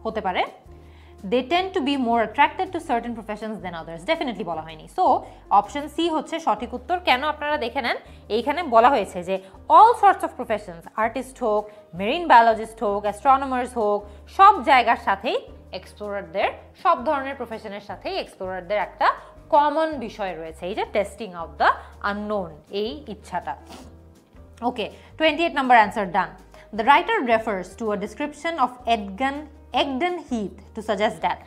হতে পারে। They tend to be more attracted to certain professions than others, definitely বলা হয়নি। So option C হচ্ছে সঠিক উত্তর। কেন আপনারা দেখে নেন, এইখানে বলা হয়েছে যে all sorts of professions, artist হোক, মেরিন বায়োলজিস্ট হোক, অ্যাস্ট্রোনমার্স হোক, সব জায়গার সাথেই এক্সপ্লোরারদের, সব ধরনের প্রফেশনের সাথেই এক্সপ্লোরারদের একটা কমন বিষয় রয়েছে, এই যে টেস্টিং আউট দ্য আননোন, এই ইচ্ছাটা। ওকে, 28 number answer done. The writer refers to a description of Egdon Heath to suggest that.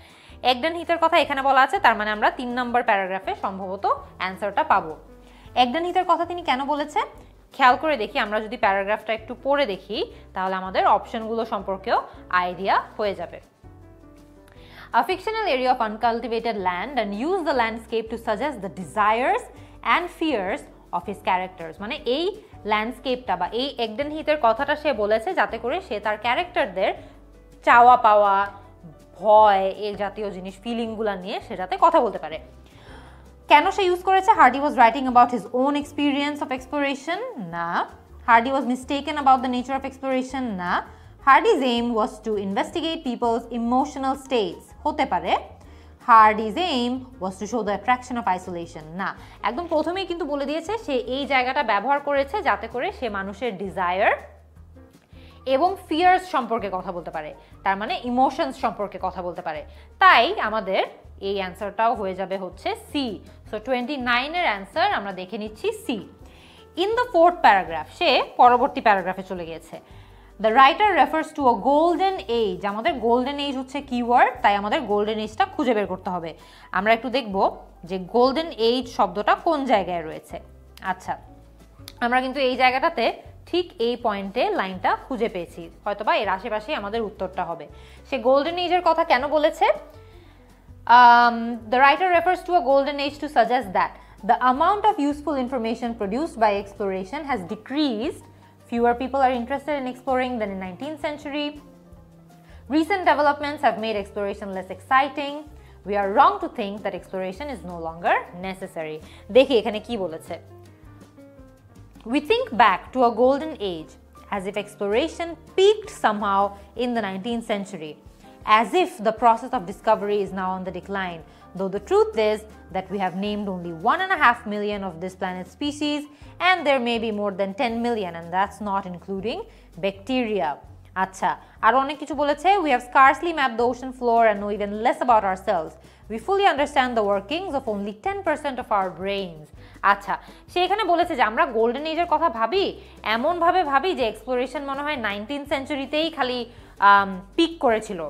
Egdon Heathের কথা এখানে বলা আছে, তার মানে আমরা 3 নম্বর প্যারাগ্রাফে সম্ভবত অ্যান্সারটা পাবো। Egdon Heathের কথা তিনি কেন বলেছে খেয়াল করে দেখি, আমরা যদি প্যারাগ্রাফটা একটু পড়ে দেখি তাহলে আমাদের অপশনগুলো সম্পর্কেও আইডিয়া হয়ে যাবে। A fictional area of uncultivated land and use the landscape to suggest the desires and fears of his characters. মানে এই ল্যান্ডস্কেপটা বা এই এগডেন হিথের কথাটা সে বলেছে যাতে করে সে তার ক্যারেক্টারদের চাওয়া পাওয়া, ভয়, এই জাতীয় জিনিস, ফিলিংগুলো নিয়ে সে যাতে কথা বলতে পারে। কেন সে ইউজ করেছে? Hardy was writing about his own experience of exploration, না। Hardy was mistaken about the nature of exploration, না। Hardy's aim was to investigate people's emotional states, হতে পারে। Hardy's aim was to show the attraction of isolation, না। একদম প্রথমেই কিন্তু বলে দিয়েছে সে এই জায়গাটা ব্যবহার করেছে যাতে করে সে মানুষের ডিজায়ার এবং ফিয়ার্স সম্পর্কে কথা বলতে পারে, তার মানে ইমোশনস সম্পর্কে কথা বলতে পারে। তাই আমাদের এই অ্যান্সারটাও হয়ে যাবে হচ্ছে সি। সো 29 এর অ্যান্সার আমরা দেখে নিচ্ছি C. In the 4th paragraph, সে পরবর্তী প্যারাগ্রাফে চলে গিয়েছে। The writer refers to a golden age. আমাদের গোল্ডেন এজ হচ্ছে কিওয়ার্ড, তাই আমাদের গোল্ডেন এজটা খুঁজে বের করতে হবে। আমরা একটু দেখব যে গোল্ডেন এজ শব্দটা কোন জায়গায় রয়েছে। আচ্ছা, আমরা কিন্তু এই জায়গাটাতে ঠিক এই পয়েন্টে লাইনটা খুঁজে পেয়েছি, হয়তোবা এর আশেপাশে আমাদের উত্তরটা হবে। সে গোল্ডেন এজের কথা কেন বলেছে? The writer refers to a golden age to suggest that the amount of useful information produced by exploration has decreased. Fewer people are interested in exploring than in 19th century. Recent developments have made exploration less exciting. We are wrong to think that exploration is no longer necessary. দেখি এখানে কি বলেছে। We think back to a golden age as if exploration peaked somehow in the 19th century, as if the process of discovery is now on the decline, though the truth is that we have named only 1.5 million of this planet's species, and there may be more than 10 million, and that's not including bacteria. আচ্ছা, আর অনেক কিছু বলেছে। We have scarcely mapped the ocean floor and know even less about ourselves. We fully understand the workings of only 10% of our brains. আচ্ছা, সে এখানে বলেছে যে আমরা golden এজের কথা ভাবি, এমনভাবে ভাবি যে এক্সপ্লোরেশন মনে হয় 19th সেঞ্চুরিতেই খালি পিক করেছিল,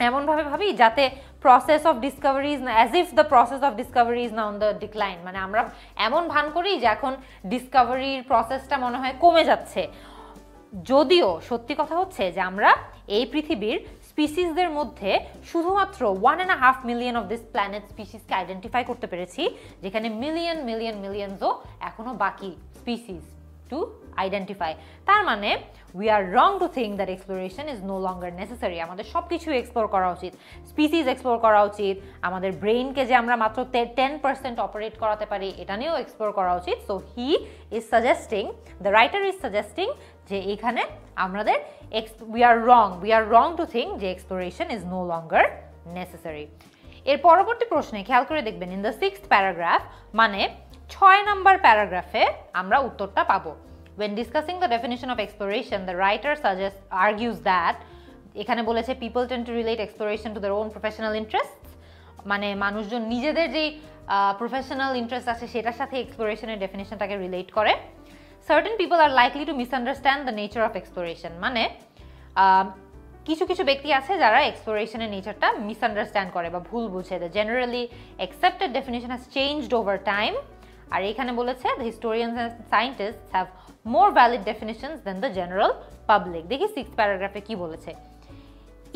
এমনভাবে ভাবি যাতে process of Discovery is as if the process of Discovery is now on the decline, মানে আমরা এমন ভান করি যে এখন ডিসকভারির প্রসেসটা মনে হয় কমে যাচ্ছে। যদিও সত্যি কথা হচ্ছে যে আমরা এই পৃথিবীর স্পিসিসদের মধ্যে শুধুমাত্র 1.5 মিলিয়ন অফ দিস প্ল্যানেট স্পিসিসকে আইডেন্টিফাই করতে পেরেছি, যেখানে মিলিয়নসও এখনো বাকি স্পিসিস টু আইডেন্টিফাই। তার মানে we are wrong to think that exploration is no longer necessary. আমাদের সব কিছু এক্সপ্লোর করা উচিত, স্পিসিস এক্সপ্লোর করা উচিত, আমাদের ব্রেইনকে যে আমরা মাত্র 10% অপারেট করাতে পারি এটা নিয়েও এক্সপ্লোর করা উচিত। So he is suggesting, the writer is suggesting যে এখানে আমাদের we are wrong to think যে exploration is no longer necessary. এর পরবর্তী প্রশ্নে খেয়াল করে দেখবেন, ইন দ্য 6th প্যারাগ্রাফ, মানে 6 নম্বর প্যারাগ্রাফে আমরা উত্তরটা পাবো। When discussing the definition of exploration, the writer argues that, এখানে বলেছে people tend to relate exploration to their own professional interests, মানে মানুষজন নিজেদের যেই প্রফেশনাল ইন্টারেস্ট আছে সেটার সাথে এক্সপ্লোরেশনের ডেফিনেশনটাকে রিলেট করে। Certain people are likely to misunderstand the nature of exploration, মানে কিছু কিছু ব্যক্তি আছে যারা এক্সপ্লোরেশনের নেচারটা মিসআন্ডারস্ট্যান্ড করে বা ভুল বুঝে। The generally accepted definition has changed over time, আর এখানে বলেছে the historians and scientists have more valid definitions than the general public. দেখি 6th প্যারাগ্রাফে কি বলেছে।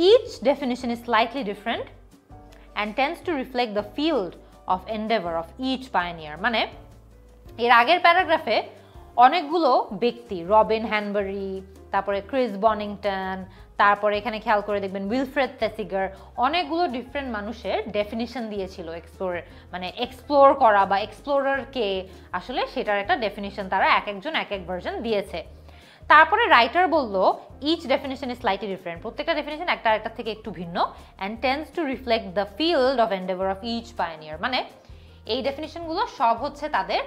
Each definition is slightly different and tends to reflect the field of endeavor of each pioneer, মানে এর আগের প্যারাগ্রাফে অনেকগুলো ব্যক্তি, রবিন হ্যানবারি, তারপরে ক্রিস বনিংটন, তারপরে এখানে খেয়াল করে দেখবেন উইলফ্রেড থেসিগার, অনেকগুলো ডিফারেন্ট মানুষের ডেফিনিশন দিয়েছিল এক্সপ্লোর করা বা এক্সপ্লোরারকে, আসলে সেটার একটা ডেফিনিশন তারা একজন এক ভার্জন দিয়েছে। তারপরে রাইটার বলল each definition is slightly different, প্রত্যেকটা ডেফিনিশন একটা আরেকটার থেকে একটু ভিন্ন, and tends to reflect the field of endeavour of each pioneer, মানে এই ডেফিনিশনগুলো সব হচ্ছে তাদের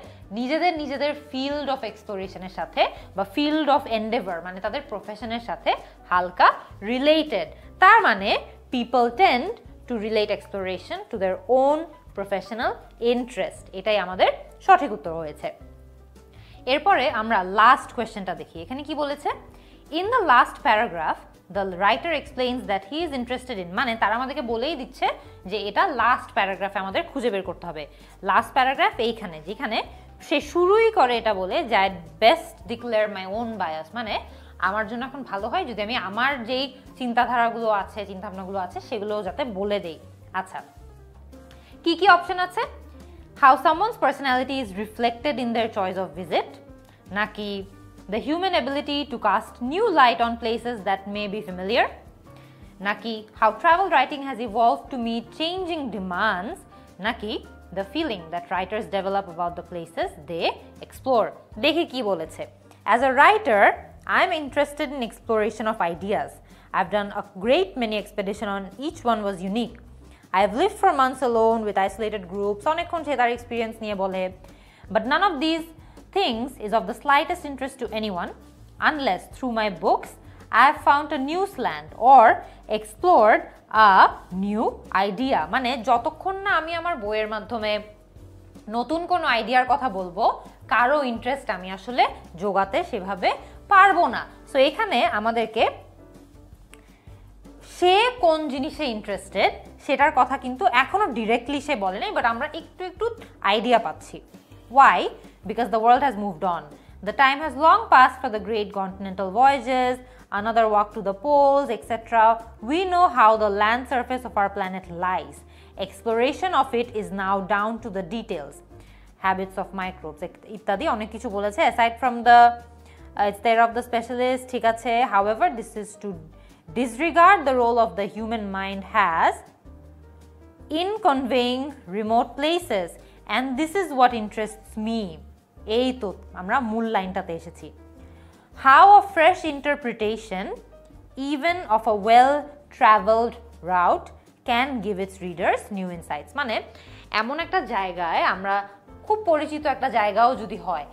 নিজেদের ফিল্ড অফ এক্সপ্লোরেশনের সাথে বা ফিল্ড অফ এন্ডেভার, মানে তাদের প্রফেশনের সাথে হালকা রিলেটেড। তার মানে people tend two relate exploration to their own professional interest, এটাই আমাদের সঠিক উত্তর হয়েছে। এরপরে আমরা লাস্ট কোয়েশ্চেনটা দেখি। এখানে কি বলেছে, in the last paragraph the writer explains that he is interested in, মানে তারা আমাদেরকে বলেই দিচ্ছে যে এটা লাস্ট প্যারাগ্রাফে আমাদের খুঁজে বের করতে হবে। লাস্ট প্যারাগ্রাফ এইখানে, যেখানে সে শুরুই করে এটা বলে যে I best declare my own bias, মানে আমার জন্য এখন ভালো হয় যদি আমি আমার যেই চিন্তাধারাগুলো আছে, চিন্তাভাবনাগুলো আছে সেগুলো যাতে বলে দেই। আচ্ছা, কি কি অপশন আছে? How someone's personality is reflected in their choice of visit, নাকি the human ability to cast new light on places that may be familiar, naki how travel writing has evolved to meet changing demands, naki the feeling that writers develop about the places they explore. Dekhi ki boleche, as a writer I am interested in exploration of ideas. I've done a great many expeditions, on each one was unique. I have lived for months alone with isolated groups, onekhon se tar experience niye bole, but none of these things is of the slightest interest to anyone unless through my books I have found a new land or explored a new idea, মানে যতক্ষণ না আমি আমার বইয়ের মাধ্যমে নতুন কোনো আইডিয়ার কথা বলবো কারো ইন্টারেস্ট আমি আসলে জোগাতে সেভাবে পারবো না। সো এখানে আমাদেরকে সে কোন জিনিসে ইন্টারেস্টেড সেটার কথা কিন্তু এখনো ডিরেক্টলি সে বলে নাই, বাট আমরা একটু একটু আইডিয়া পাচ্ছি। Why? Because the world has moved on. The time has long passed for the great continental voyages, another walk to the poles, etc. We know how the land surface of our planet lies. Exploration of it is now down to the details. Habits of microbes, ইত্যাদি অনেক কিছু বলেছে। Aside from the it's there of the specialist, ঠিক আছে। However, this is to disregard the role of the human mind has in conveying remote places, and this is what interests me. এই তো আমরা মূল লাইনটাতে এসেছি। How a fresh interpretation, even of a well-traveled route, can give its readers new insights. মানে এমন একটা জায়গায় আমরা খুব পরিচিত একটা জায়গাও যদি হয়,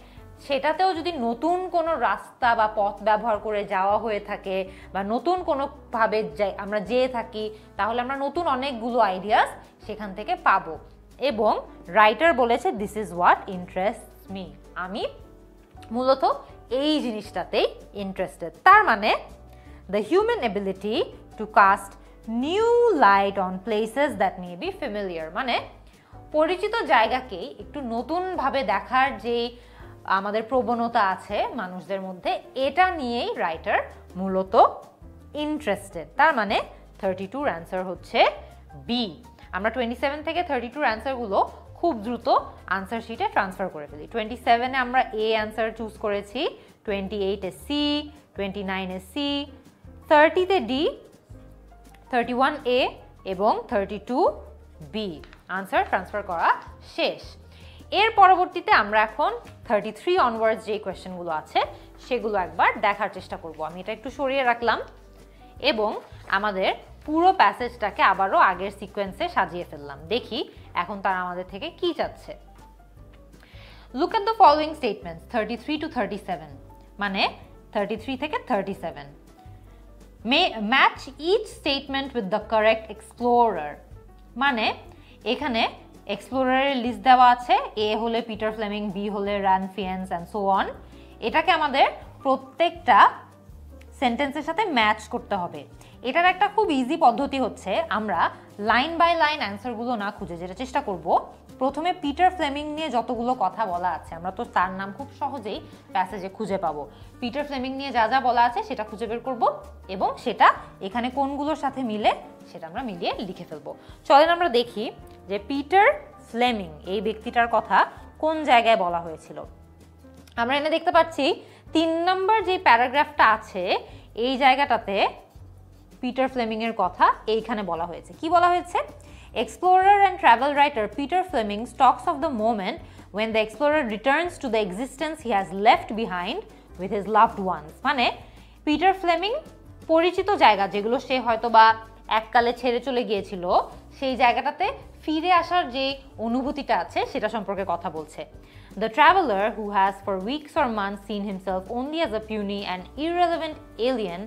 সেটাতেও যদি নতুন কোনো রাস্তা বা পথ ব্যবহার করে যাওয়া হয়ে থাকে বা নতুন কোনোভাবে আমরা যেয়ে থাকি, তাহলে আমরা নতুন অনেকগুলো আইডিয়াস সেখান থেকে পাবো। এবং রাইটার বলেছে দিস ইজ হোয়াট ইন্টারেস্টস মি, আমি মূলত এই জিনিসটাতেই ইন্টারেস্টেড। তার মানে the human ability to caste new light on places that may B familiar, মানে পরিচিত জায়গাকেই একটু নতুনভাবে দেখার যে আমাদের প্রবণতা আছে মানুষদের মধ্যে, এটা নিয়েই রাইটার মূলত ইন্টারেস্টেড। তার মানে 32 অ্যান্সার হচ্ছে বি। আমরা 27 থেকে 32 অ্যান্সারগুলো খুব দ্রুত আনসার শিটে ট্রান্সফার করে ফেলি। 27-এ আমরা এ অ্যান্সার চুজ করেছি, 28-এ সি, 29-এ সি, 30-তে ডি, 31A এবং 32B আনসার ট্রান্সফার করা শেষ। এর পরবর্তীতে আমরা এখন 33 অনওয়ার্ডস যে কোয়েশ্চেনগুলো আছে সেগুলো একবার দেখার চেষ্টা করব। আমি এটা একটু সরিয়ে রাখলাম এবং আমাদের পুরো প্যাসেজটাকে আবারও আগের সিকোয়েন্সে সাজিয়ে ফেললাম। দেখি এখন তারা আমাদের থেকে কি চাচ্ছে। Look at the following statements 33 to 37, মানে 33 থেকে 37. Match each statement with the correct explorer, মানে এখানে এক্সপ্লোরারের লিস্ট দেওয়া আছে, এ হলে পিটার ফ্লেমিং, বি হলে রান ফিয়েন্স অ্যান্ড সো অন। এটাকে আমাদের প্রত্যেকটা সেন্টেন্সের সাথে ম্যাচ করতে হবে। এটার একটা খুব ইজি পদ্ধতি হচ্ছে আমরা লাইন বাই লাইন অ্যান্সারগুলো না খুঁজে যেটা চেষ্টা করব, প্রথমে পিটার ফ্লেমিং নিয়ে যতগুলো কথা বলা আছে, আমরা তো তার নাম খুব সহজেই প্যাসেজে খুঁজে পাবো। পিটার ফ্লেমিং নিয়ে যা যা বলা আছে সেটা খুঁজে বের করব এবং সেটা এখানে কোনগুলোর সাথে মিলে সেটা আমরা মিলিয়ে লিখে ফেলবো। চলেন আমরা দেখি যে পিটার ফ্লেমিং এই ব্যক্তিটার কথা কোন জায়গায় বলা হয়েছিল। আমরা এখানে দেখতে পাচ্ছি 3 নম্বর যে প্যারাগ্রাফটা আছে এই জায়গাটাতে পিটার ফ্লেমিং এর কথা এইখানে বলা হয়েছে। কি বলা হয়েছে? Explorer and travel writer Peter Fleming talks of the moment when the explorer returns to the existence he has left behind with his loved ones. মানে পিটার ফ্লেমিং পরিচিত জায়গা যেগুলো সে হয়তো বা এককালে ছেড়ে চলে গিয়েছিল, সেই জায়গাটাতে ফিরে আসার যে অনুভূতিটা আছে সেটা সম্পর্কে কথা বলছে। The traveler who has for weeks or months seen himself only as a puny and irrelevant alien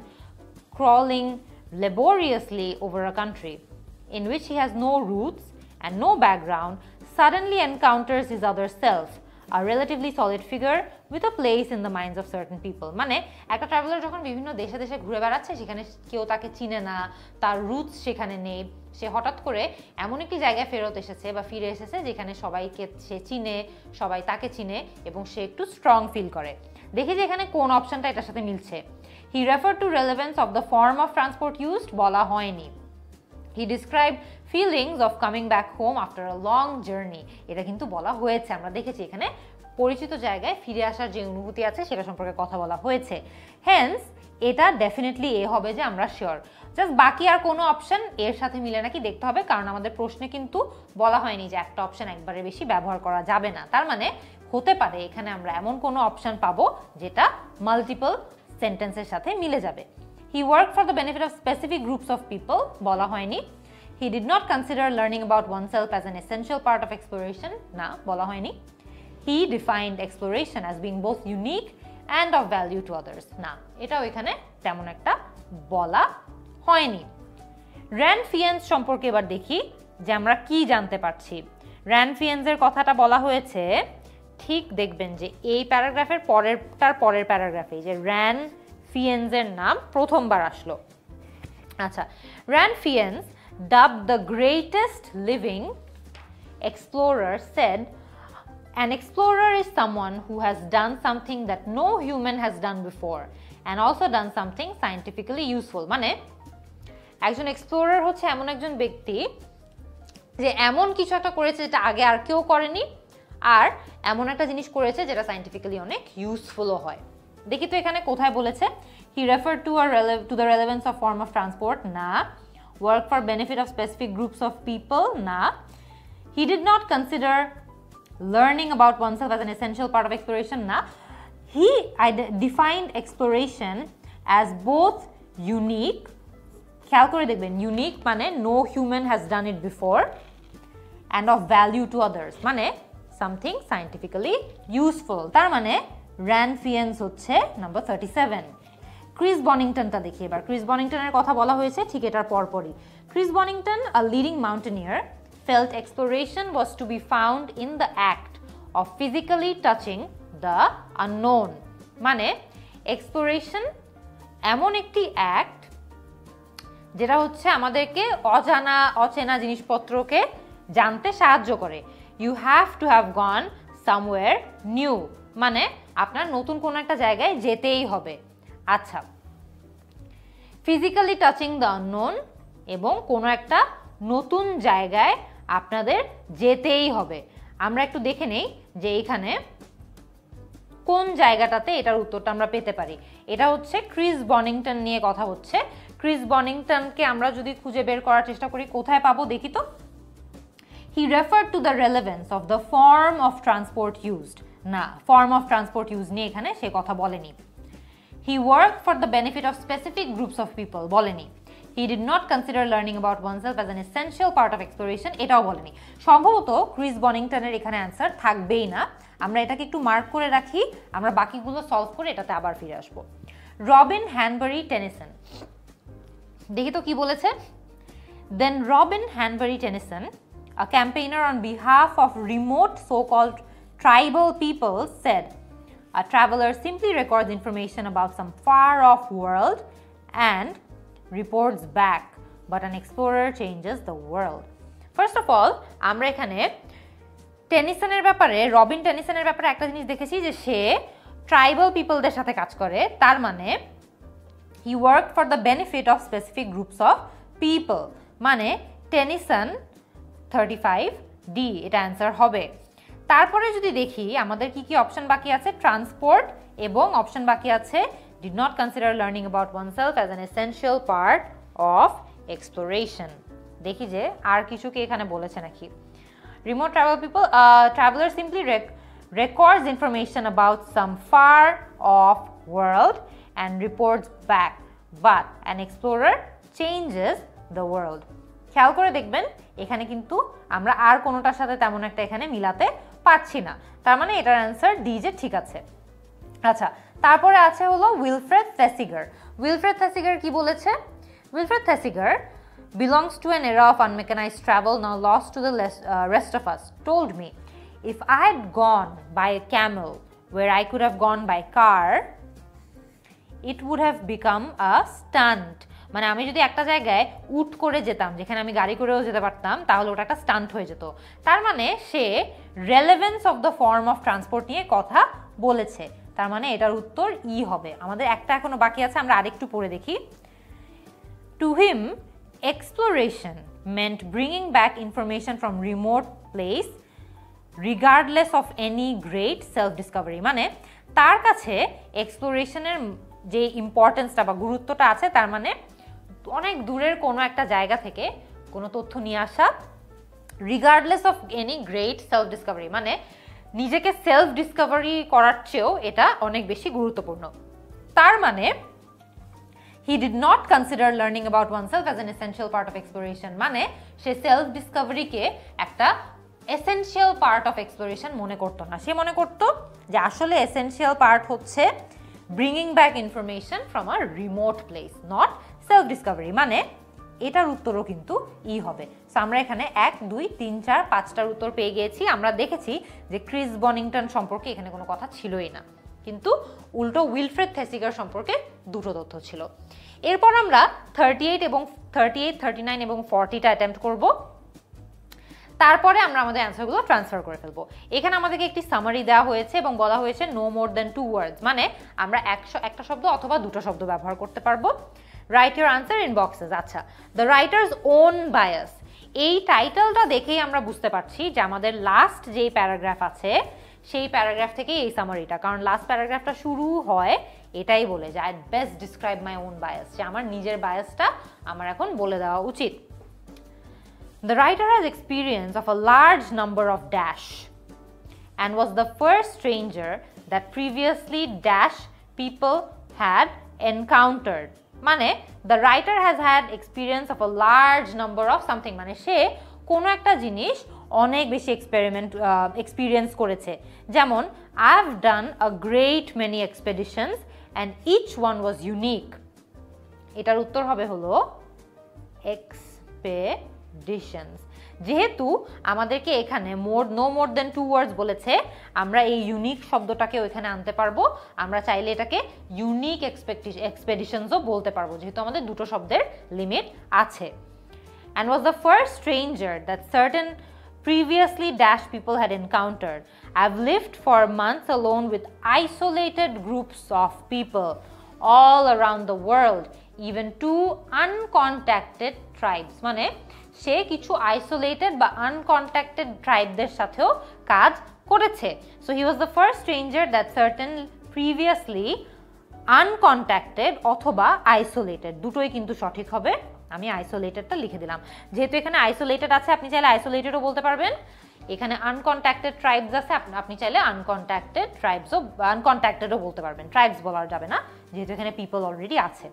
crawling laboriously over a country in which he has no roots and no background suddenly encounters his other self, a relatively solid figure with a place in the minds of certain people. মানে একটা traveller যখন বিভিন্ন দেশে দেশে ঘুরে বেড়াচ্ছে, সেখানে কেউ তাকে চিনে না, তার রুটস সেখানে নেই, সে হঠাৎ করে এমন একটি জায়গায় ফেরত এসেছে বা ফিরে এসেছে যেখানে সবাইকে সে চিনে, সবাই তাকে চিনে এবং সে একটু স্ট্রং ফিল করে। দেখি যে এখানে কোন অপশনটা এটার সাথে মিলছে। He referred to relevance of the form of transport used, বলা হয়নি। He described feelings of coming back home after a long journey, এটা কিন্তু বলা হয়েছে। আমরা দেখেছি এখানে পরিচিত জায়গায় ফিরে আসার যে অনুভূতি আছে সেটা সম্পর্কে কথা বলা হয়েছে। হেন্স এটা ডেফিনেটলি এ হবে যে আমরা শিওর। জাস্ট বাকি আর কোনো অপশন এর সাথে মিলে নাকি দেখতে হবে, কারণ আমাদের প্রশ্নে কিন্তু বলা হয়নি যে একটা অপশন একবারে বেশি ব্যবহার করা যাবে না। তার মানে হতে পারে এখানে আমরা এমন কোনো অপশন পাবো যেটা মাল্টিপল সেন্টেন্সের সাথে মিলে যাবে। He worked for the benefit of specific groups of people, বলা হয়নি। He did not consider learning about oneself as an essential part of exploration, না বলা হয়নি। He defined exploration as being both unique and of value to others, না এটাও এখানে তেমন একটা বলা হয়নি। র্যান ফিয়েন্স সম্পর্কে এবার দেখি যে আমরা কি জানতে পারছি। র্যান ফিয়েন্সের কথাটা বলা হয়েছে, ঠিক দেখবেন যে এই প্যারাগ্রাফের পরের প্যারাগ্রাফে যে র্যান ফিয়েন্সের নাম প্রথমবার আসলো। আচ্ছা, ran ফিয়েন্স, dubbed the greatest living explorer, said An explorer is someone who has done something that no human has done before and also done something scientifically useful. মানে একজন এক্সপ্লোরার হচ্ছে এমন একজন ব্যক্তি যে এমন কিছু একটা করেছে যেটা আগে আর কেউ করেনি, আর এমন একটা জিনিস করেছে যেটা সায়েন্টিফিক্যালি অনেক ইউজফুলও হয়। দেখি তো এখানে কোথায় বলেছে। He referred to the relevance of form of transport, না। Work for benefit of specific groups of people, না। He did not consider learning about oneself as an essential part of exploration, na. He defined exploration as both unique, খেয়াল করে দেখবেন, unique মানে no human has done it before, and of value to others মানে something scientifically useful। তার মানে Ranfians হচ্ছে number 37। Chris বনিংটনটা দেখি এবার। ক্রিস বনিংটনের কথা বলা হয়েছে ঠিক এটার পরপরই। Chris Bonington, a leading mountaineer, felt exploration was to be found in the act of physically touching the unknown। মানে exploration এমন একটি অ্যাক্ট যেটা হচ্ছে আমাদেরকে অচেনা জিনিসপত্রকে জানতে সাহায্য করে। You have to have gone somewhere new মানে আপনার নতুন কোনো একটা জায়গায় যেতেই হবে। আচ্ছা, ফিজিক্যালি টাচিং দ্য আননোন এবং কোনো একটা নতুন জায়গায় আপনাদের যেতেই হবে। আমরা একটু দেখে নেই যে এইখানে কোন জায়গাটাতে এটার উত্তরটা আমরা পেতে পারি। এটা হচ্ছে ক্রিস বনিংটন নিয়ে কথা হচ্ছে। ক্রিস বনিংটনকে আমরা যদি খুঁজে বের করার চেষ্টা করি কোথায় পাবো দেখি তো। He referred to the relevance of the form of transport used, না, form of transport used নিয়ে এখানে সে কথা বলেনি। He worked for the benefit of specific groups of people, বলেনি। He did not consider learning about oneself as an essential part of exploration, এটাও বলেনি। সম্ভবত Chris বনিংটনের এখানে অ্যান্সার থাকবেই না। আমরা এটাকে একটু মার্ক করে রাখি, আমরা বাকিগুলো সলভ করে এটাতে আবার ফিরে আসবো। রবিন হ্যানবারি টেনিসন, দেখি তো কি বলেছে। Then Robin Hanbury Tennyson, a campaigner on behalf of remote so-called tribal people, said, a traveler simply records information about some far-off world and reports back, but an explorer changes the world. First of all, আমরা এখানে টেনিসনের ব্যাপারে, রবিন টেনিসনের ব্যাপারে একটা জিনিস দেখেছি যে সে tribal পিপলদের সাথে কাজ করে। তার মানে he worked for the benefit of specific groups of people, মানে টেনিসন 35D এটা অ্যান্সার হবে। তারপরে যদি দেখি আমাদের কি কি অপশন বাকি আছে, ট্রান্সপোর্ট এবং অপশন বাকি আছে did not consider learning about oneself as an essential part of exploration। দেখি যে আর কিছু কি এখানে বলেছে নাকি। remote tribal people, traveler simply records information about some far off world and reports back, but an explorer changes the world। খেয়াল করে দেখবেন এখানে কিন্তু আমরা আর কোনোটার সাথে তেমন একটা এখানে মিলাতে পারছি না, তার মানে এটার অ্যান্সার ডি যে ঠিক আছে। আচ্ছা, তারপরে আছে হলো উইলফ্রেড থেসিগার। উইলফ্রেড থেসিগার কি বলেছে। Wilfred Thesiger belongs to an era of unmechanized travel now lost to the rest of us, told me, if I had gone by a camel where I could have gone by car, it would have become a stunt। মানে আমি যদি একটা জায়গায় উট করে যেতাম যেখানে আমি গাড়ি করেও যেতে পারতাম তাহলে ওটা একটা স্টান্ট হয়ে যেত। তার মানে সে relevance of the form of transport নিয়ে কথা বলেছে, তার মানে এটার উত্তর ই হবে। আমাদের একটা এখনো বাকি আছে, আমরা আরেকটু পড়ে দেখি। To him exploration meant bringing back information from remote place regardless of any great self-discovery। মানে তার কাছে এক্সপ্লোরেশনের যে ইম্পর্টেন্সটা বা গুরুত্বটা আছে তার মানে অনেক দূরের কোনো একটা জায়গা থেকে কোনো তথ্য নিয়ে আসা, regardless of any great self Discovery মানে নিজেকে সেলফ ডিসকভারি করার চেয়েও এটা অনেক বেশি গুরুত্বপূর্ণ। তার মানে he did not consider learning about oneself as an essential part of exploration, মানে সে সেলফ ডিসকভারিকে একটা এসেনশিয়াল পার্ট অফ এক্সপ্লোরেশন মনে করতো না। সে মনে করতো যে আসলে এসেনশিয়াল পার্ট হচ্ছে bringing back information from a remote place, not self Discovery. মানে এটার উত্তরও কিন্তু ই হবে। সো আমরা এখানে 1, 2, 3, 4, 5টার উত্তর পেয়ে গিয়েছি। আমরা দেখেছি যে ক্রিস বনিংটন সম্পর্কে এখানে কোনো কথা ছিলই না, কিন্তু উল্টো উইলফ্রেড থেসিগার সম্পর্কে দুটো তথ্য ছিল। এরপর আমরা 38, 39 এবং 40টা অ্যাটেম্প্ট করব। তারপরে আমরা আমাদের অ্যান্সারগুলো ট্রান্সফার করে ফেলবো। এখানে আমাদেরকে একটি সামারি দেওয়া হয়েছে এবং বলা হয়েছে নো মোর দেন 2 ওয়ার্ডস, মানে আমরা একটা শব্দ অথবা দুটো শব্দ ব্যবহার করতে পারবো। Right your answer in boxes. আচ্ছা, দ্য রাইটার্স ওন বায়াস, এই টাইটেলটা দেখেই আমরা বুঝতে পারছি যে আমাদের লাস্ট যেই প্যারাগ্রাফ আছে সেই প্যারাগ্রাফ থেকে এই সামারিটা, কারণ লাস্ট প্যারাগ্রাফটা শুরু হয় এটাই বলে যে I best describe my own bias, যে আমার নিজের বায়াসটা আমার এখন বলে দেওয়া উচিত। The writer has experience of a large number of dash and was the first stranger that previously dash people had encountered. মানে the writer has had experience of a large number of something, মানে সে কোনো একটা জিনিস অনেক বেশি experience করেছে। যেমন I've done a great many expeditions and each one was unique. এটার উত্তর হবে হলো expeditions। যেহেতু আমাদেরকে এখানে নো মোর দেন 2 ওয়ার্ডস বলেছে, আমরা এই ইউনিক শব্দটাকে ওইখানে আনতে পারবো। আমরা চাইলে এটাকে ইউনিক এক্সপেডিশনসও বলতে পারবো, যেহেতু আমাদের দুটো শব্দের লিমিট আছে। And was the first stranger that certain previously dash people had encountered. I've lived for months alone with isolated groups of people all around the world, even two uncontacted tribes. মানে সে কিছু isolated বা আনকন্ট্যাক্টেড ট্রাইবদের সাথেও কাজ করেছে। So he was the first stranger that certain previously uncontacted অথবা isolated, দুটোই কিন্তু সঠিক হবে। আমি আইসোলেটেডটা লিখে দিলাম, যেহেতু এখানে আইসোলেটেড আছে আপনি চাইলে আইসোলেটেডও বলতে পারবেন। এখানে আনকন্ট্যাক্টেড ট্রাইবস আছে, আপনি চাইলে আনকন্ট্যাক্টেডও বলতে পারবেন। ট্রাইবস বলা যাবে না, যেহেতু এখানে পিপল অলরেডি আছে।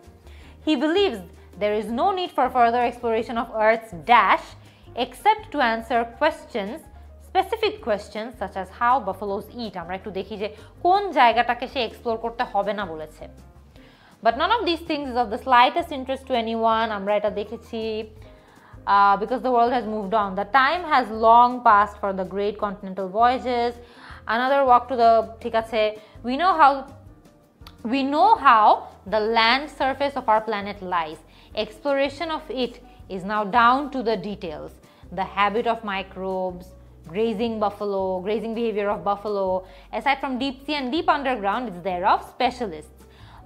He believes there is no need for further exploration of Earth's dash except to answer specific questions such as how buffaloes eat. আমরা একটু দেখি যে কোন জায়গাটাকে সে এক্সপ্লোর করতে হবে না বলেছে। But none of these things is of the slightest interest to anyone. আমরা এটা দেখেছি because the world has moved on. The time has long passed for the great continental voyages. Another walk to the, ঠিক আছে, we know how the land surface of our planet lies. Exploration of it is now down to the details. The habit of microbes, grazing behavior of buffalo. Aside from deep sea and deep underground, it's thereof specialists.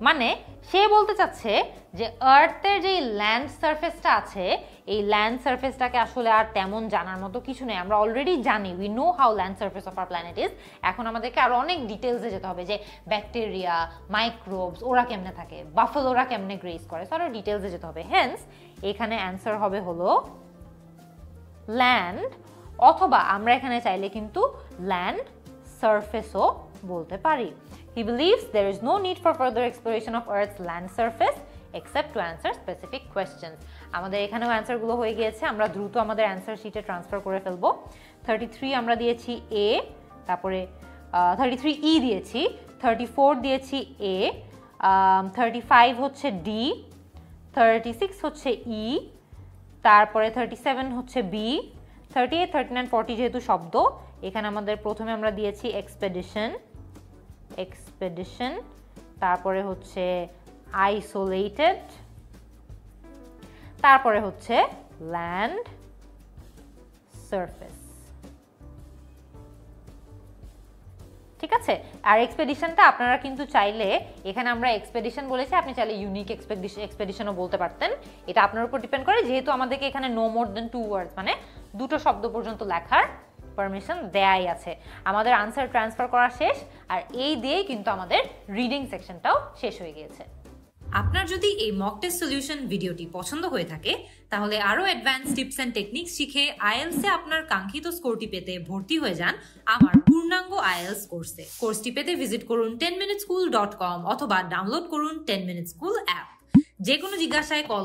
মানে সে বলতে চাচ্ছে যে আর্থের যে land সারফেসটা আছে, এই land সারফেসটাকে আসলে আর তেমন জানার মতো কিছু নেই। আমরা অলরেডি জানি, we know how land surface of our planet is. এখন আমাদেরকে আরো অনেক ডিটেলসে যেতে হবে, যে ব্যাকটেরিয়া, মাইক্রোবস ওরা কেমনে থাকে, বাফেলোরা কেমনে গ্রেজ করে, আরো ডিটেলসে যেতে হবে। হেন্স এখানে অ্যান্সার হবে হলো ল্যান্ড, অথবা আমরা এখানে চাইলে কিন্তু ল্যান্ড সারফেসও বলতে পারি। He believes there is no need for further exploration of Earth's land surface except to answer specific questions. আমাদের এখানেও অ্যান্সারগুলো হয়ে গিয়েছে, আমরা দ্রুত আমাদের অ্যান্সার শিটে ট্রান্সফার করে ফেলবো। 33 আমরা দিয়েছি এ, তারপরে 33 ই দিয়েছি, 34 দিয়েছি এ, 35 হচ্ছে ডি, 36 হচ্ছে ই, তারপরে 37 হচ্ছে বি, 38, 39, 40 যেহেতু শব্দ, এখানে আমাদের প্রথমে আমরা দিয়েছি এক্সপেডিশন, তারপরে হচ্ছে আইসোলেটেড, তারপরে হচ্ছে ল্যান্ড সারফেস। ঠিক আছে, আর এক্সপেডিশনটা আপনারা কিন্তু চাইলে, এখানে আমরা এক্সপেডিশন বলেছি, আপনি চাইলে ইউনিক এক্সপেডিশনও বলতে পারতেন। এটা আপনার উপর ডিপেন্ড করে, যেহেতু আমাদেরকে এখানে নো মোর দেন 2 ওয়ার্ডস মানে দুটো শব্দ পর্যন্ত লেখার পারমিশন দেয়াই আছে। আমাদের আনসার ট্রান্সফার করা শেষ, আর এই দিয়েই কিন্তু আমাদের রিডিং সেকশনটাও শেষ হয়ে গিয়েছে। আপনার যদি এই মক টেস্ট সলিউশন ভিডিওটি পছন্দ হয়ে থাকে, তাহলে আরো অ্যাডভান্স টিপস এন্ড টেকনিক্স শিখে আইএলটিএস এ আপনার কাঙ্ক্ষিত স্কোরটি পেতে ভর্তি হয়ে যান আমার পূর্ণাঙ্গ আইএলটিএস কোর্সে। কোর্সটি পেতে ভিজিট করুন 10minuteschool.com অথবা ডাউনলোড করুন 10 minute school অ্যাপ। যে কোনো জিজ্ঞাসায় কল